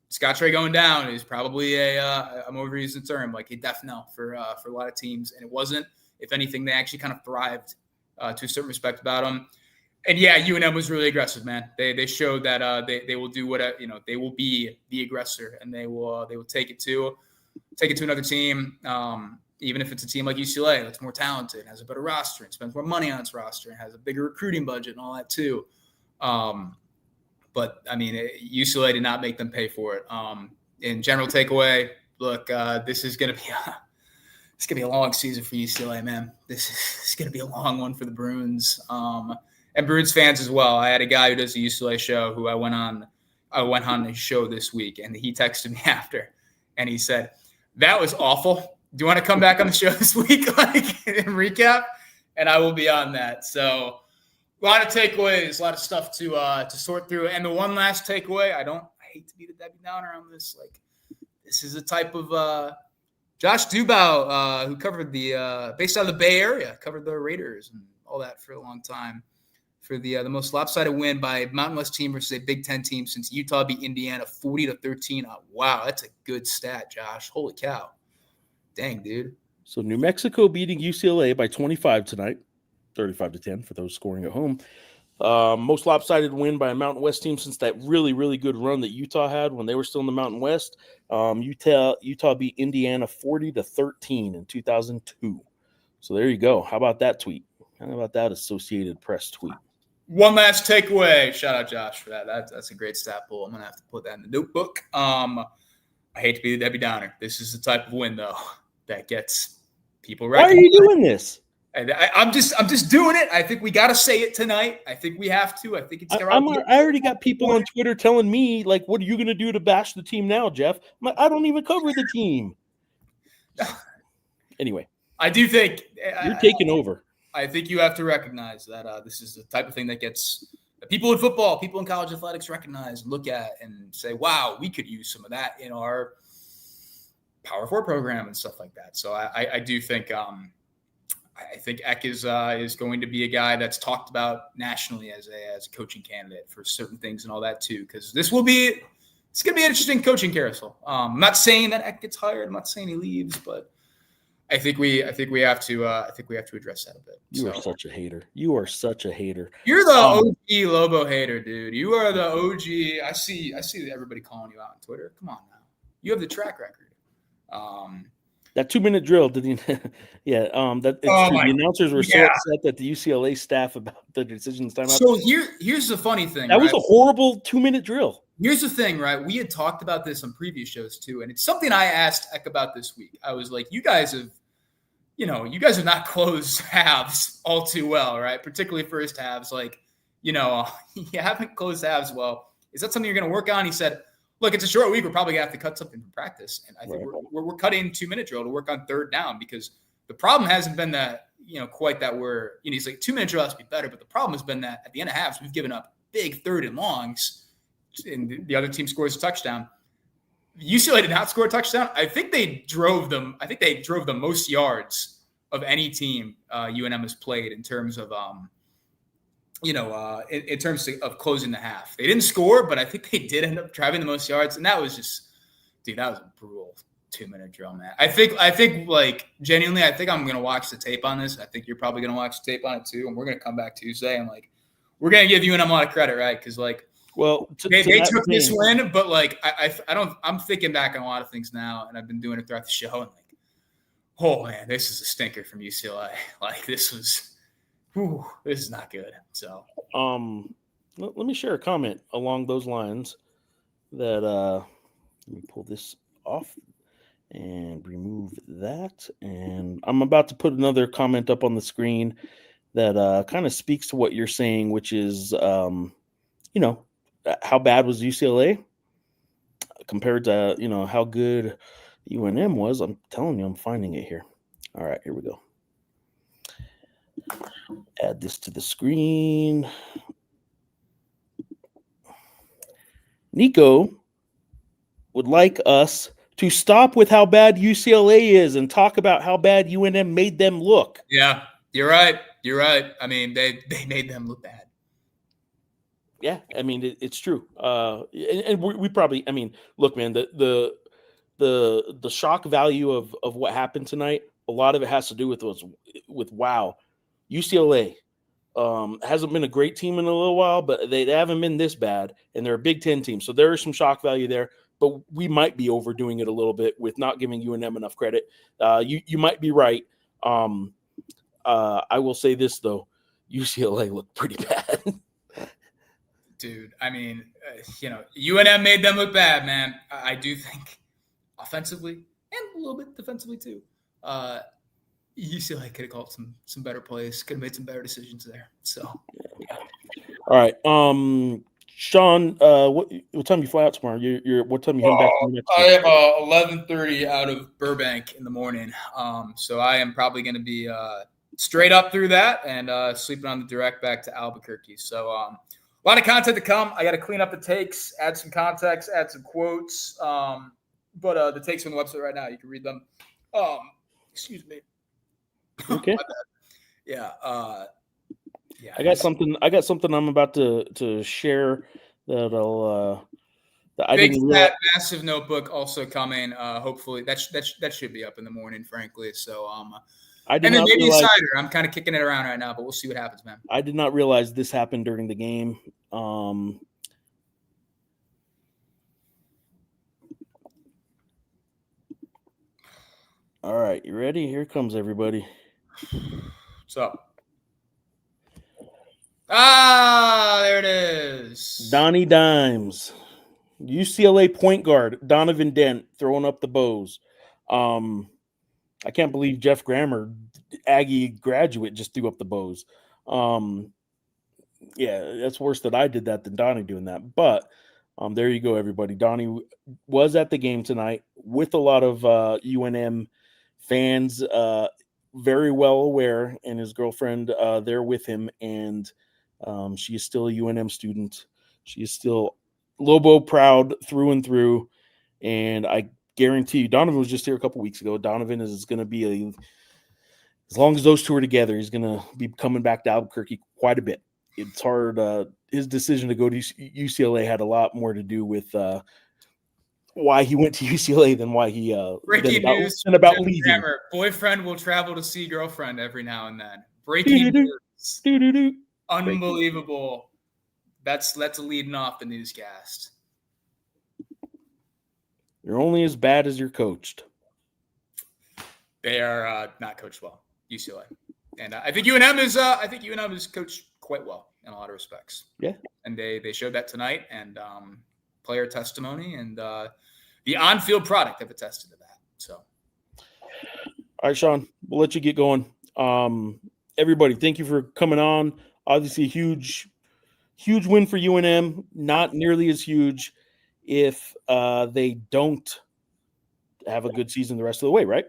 Scott Trey going down is probably I'm overusing the term, like a death knell for a lot of teams. And it wasn't. If anything, they actually kind of thrived to a certain respect about them. And yeah, UNM was really aggressive, man. They showed that they will do what, you know, they will be the aggressor, and they will take it to another team. Even if it's a team like UCLA that's more talented, has a better roster, and spends more money on its roster, and has a bigger recruiting budget and all that too. But I mean, UCLA did not make them pay for it. In general takeaway, look, this is going to be a long season for UCLA, man. This is going to be a long one for the Bruins, and Bruins fans as well. I had a guy who does a UCLA show who I went on his show this week, and he texted me after, and he said, "That was awful. Do you want to come back on the show this week, like, and recap?" And I will be on that. So a lot of takeaways, a lot of stuff to sort through. And the one last takeaway, I hate to be the Debbie Downer on this. Like, this is a type of Josh Dubow, who covered based out of the Bay Area, covered the Raiders and all that for a long time, for the most lopsided win by a Mountain West team versus a Big Ten team since Utah beat Indiana 40-13. Wow, that's a good stat, Josh. Holy cow. Dang, dude. So New Mexico beating UCLA by 25 tonight, 35-10 for those scoring at home. Most lopsided win by a Mountain West team since that really, really good run that Utah had when they were still in the Mountain West. Utah beat Indiana 40-13 in 2002. So there you go. How about that tweet? How about that Associated Press tweet? One last takeaway. Shout out Josh for that. That's a great stat pool. I'm gonna have to put that in the notebook. I hate to be the Debbie Downer. This is the type of win, though, that gets people right. Why are you doing this? I'm just doing it. I think we got to say it tonight. I think we have to. I think it's. I already got people on Twitter telling me, like, what are you going to do to bash the team now, Geoff? I'm like, I don't even cover the team. Anyway. I do think. You're taking over. I think you have to recognize that this is the type of thing that gets that people in football, people in college athletics recognize, look at, and say, wow, we could use some of that in our Power 4 program and stuff like that. So I do think I think Eck is going to be a guy that's talked about nationally as a coaching candidate for certain things and all that too, because it's going to be an interesting coaching carousel. I'm not saying that Eck gets hired. I'm not saying he leaves, but I think we have to address that a bit. You are such a hater. You are such a hater. You're the OG Lobo hater, dude. You are the OG. I see everybody calling you out on Twitter. Come on now. You have the track record. That 2-minute drill, did he? Yeah, that it's true. The announcers were so upset that the UCLA staff about the decisions timeout. So here's the funny thing. That was a horrible 2-minute drill. Here's the thing, right? We had talked about this on previous shows too, and it's something I asked Eck about this week. I was like, you guys have not closed halves all too well, right? Particularly first halves. Like, you haven't closed halves well. Is that something you're going to work on? He said, look, it's a short week. We're probably going to have to cut something from practice. And I think we're cutting 2-minute drill to work on third down, because the problem hasn't been that, quite that he's like 2-minute drill has to be better. But the problem has been that at the end of halves, we've given up big third and longs and the other team scores a touchdown. UCLA did not score a touchdown. I think they drove the most yards of any team UNM has played in terms of in terms of closing the half. They didn't score, but I think they did end up driving the most yards. And that was just, dude, that was a brutal 2-minute drill, man. I think like genuinely, I think I'm going to watch the tape on this. I think you're probably going to watch the tape on it too. And we're going to come back Tuesday and like, we're going to give UNM a lot of credit, right? Cause like, they took this win, but like, I'm thinking back on a lot of things now, and I've been doing it throughout the show. And like, oh man, this is a stinker from UCLA. Like this is not good. So, let me share a comment along those lines that, let me pull this off and remove that. And I'm about to put another comment up on the screen that, kind of speaks to what you're saying, which is, how bad was UCLA compared to, how good UNM was. I'm telling you, I'm finding it here. All right, here we go. Add this to the screen. Nico would like us to stop with how bad UCLA is and talk about how bad UNM made them look. Yeah, you're right. I mean, they made them look bad. Yeah, I mean, it's true. And we probably, I mean, look, man, the shock value of what happened tonight, a lot of it has to do with wow. UCLA hasn't been a great team in a little while, but they haven't been this bad, and they're a Big Ten team. So there is some shock value there, but we might be overdoing it a little bit with not giving UNM enough credit. You might be right. I will say this, though. UCLA looked pretty bad. Dude, I mean, UNM made them look bad, man. I do think offensively and a little bit defensively too. UCLA could have called some better plays, could have made some better decisions there. So, all right, Sean, what time you fly out tomorrow? What time you head back? I have 11:30 out of Burbank in the morning. So I am probably going to be straight up through that and sleeping on the direct back to Albuquerque. So a lot of content to come. I got to clean up the takes, add some context, add some quotes. But the takes are on the website right now. You can read them. Excuse me. Okay. Yeah. Yeah. I got something I'm about to share that I didn't realize. That massive notebook also coming. Hopefully that should be up in the morning, frankly. So and then maybe a cider. I'm kind of kicking it around right now, but we'll see what happens, man. I did not realize this happened during the game. All right, you ready? Here comes everybody. What's up? There it is. Donnie Dimes, UCLA point guard, Donovan Dent throwing up the bows. I can't believe Jeff Grammer, Aggie graduate, just threw up the bows. Yeah, that's worse that I did that than Donnie doing that. But there you go, everybody. Donnie was at the game tonight with a lot of UNM fans, very well aware, and his girlfriend there with him. And She is still a UNM student. She is still Lobo proud through and through. And I guarantee you, Donovan was just here a couple weeks ago. Donovan is going to be as long as those two are together, he's going to be coming back to Albuquerque quite a bit. It's hard. His decision to go to UCLA had a lot more to do with why he went to UCLA than why he breaking news about leaving. Grammar. Boyfriend will travel to see girlfriend every now and then. Breaking news. Unbelievable. That's leading off the newscast. You're only as bad as you're coached. They are not coached well, UCLA, and I think UNM is coached quite well in a lot of respects. Yeah, and they showed that tonight, and player testimony and the on-field product have attested to that. So, all right, Sean, we'll let you get going. Everybody, thank you for coming on. Obviously, a huge win for UNM. Not nearly as huge if they don't have a good season the rest of the way, right?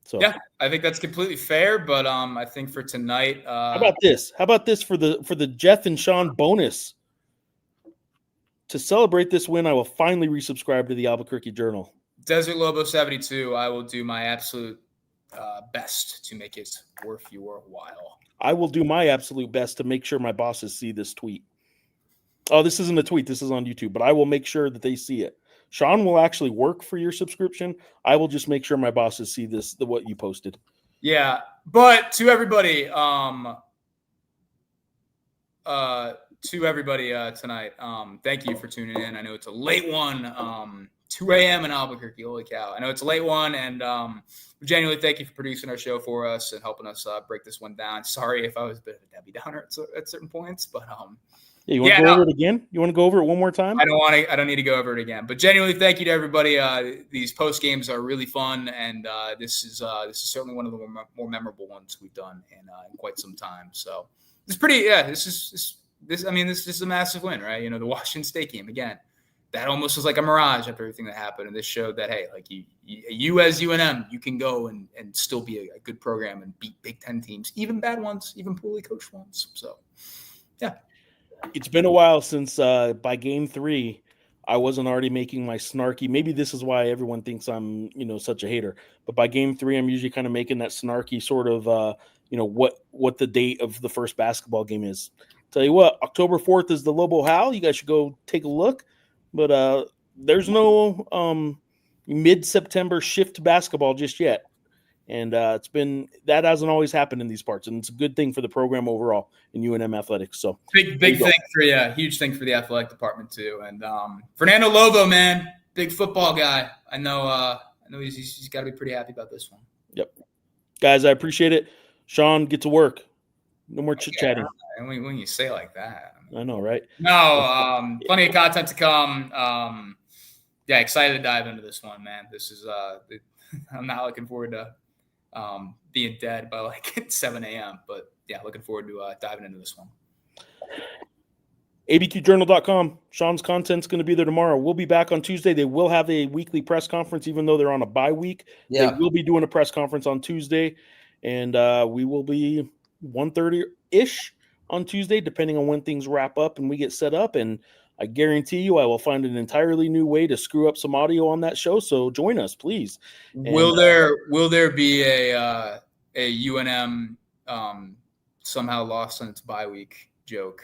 So yeah, I think that's completely fair. But I think for tonight, how about this? How about this for the Geoff and Sean bonus? To celebrate this win, I will finally resubscribe to the Albuquerque Journal. Desert Lobo 72. I will do my absolute best to make it worth your while. I will do my absolute best to make sure my bosses see this tweet. Oh, this isn't a tweet. This is on YouTube, but I will make sure that they see it. Sean will actually work for your subscription. I will just make sure my bosses see what you posted. Yeah, but to everybody, tonight, thank you for tuning in. I know it's a late one, 2 a.m. in Albuquerque. Holy cow! I know it's a late one, and we genuinely thank you for producing our show for us and helping us break this one down. Sorry if I was a bit of a Debbie Downer at certain points, but you want to go over it again? You want to go over it one more time? I don't need to go over it again. But genuinely, thank you to everybody. These post games are really fun, and this is certainly one of the more memorable ones we've done in quite some time. So it's pretty. Yeah, this is a massive win, right? You know, the Washington State game again. That almost was like a mirage after everything that happened, and this showed that hey, like you as UNM, you can go and still be a good program and beat Big Ten teams, even bad ones, even poorly coached ones. So, yeah. It's been a while since by game 3, I wasn't already making my snarky. Maybe this is why everyone thinks I'm, such a hater. But by game 3, I'm usually kind of making that snarky sort of, what the date of the first basketball game is. Tell you what, October 4th is the Lobo Howl. You guys should go take a look. But there's no mid-September shift basketball just yet. And that hasn't always happened in these parts, and it's a good thing for the program overall in UNM athletics. So huge thing for the athletic department too. And Fernando Lobo, man, big football guy. I know he's got to be pretty happy about this one. Yep, guys, I appreciate it. Sean, get to work. No more chit chatting. When you say it like that, I know, right? No, plenty of content to come. Yeah, excited to dive into this one, man. This is I'm not looking forward to being dead by like 7 a.m. But yeah, looking forward to diving into this one. ABQJournal.com. Sean's content's going to be there tomorrow. We'll be back on Tuesday. They will have a weekly press conference, even though they're on a bye week. Yeah. They will be doing a press conference on Tuesday, and we will be 1:30-ish on Tuesday, depending on when things wrap up and we get set up. And I guarantee you I will find an entirely new way to screw up some audio on that show. So join us, please. And, will there be a UNM somehow lost on its bye week joke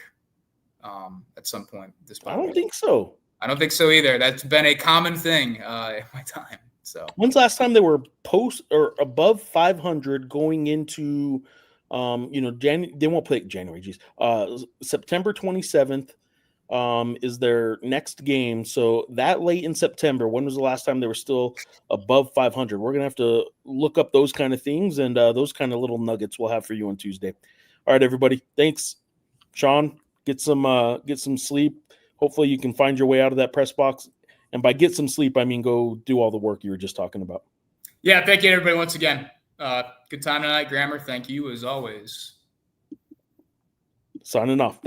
at some point this bye I don't week? think so. I don't think so either. That's been a common thing in my time. So when's the last time they were post or above 500 going into they won't play January. September 27th. Is their next game. So that late in September, when was the last time they were still above 500? We're going to have to look up those kind of things, and those kind of little nuggets we'll have for you on Tuesday. All right, everybody. Thanks. Sean, get some sleep. Hopefully you can find your way out of that press box. And by get some sleep, I mean go do all the work you were just talking about. Yeah, thank you, everybody, once again. Good time tonight, Grammar. Thank you, as always. Signing off. Thanks.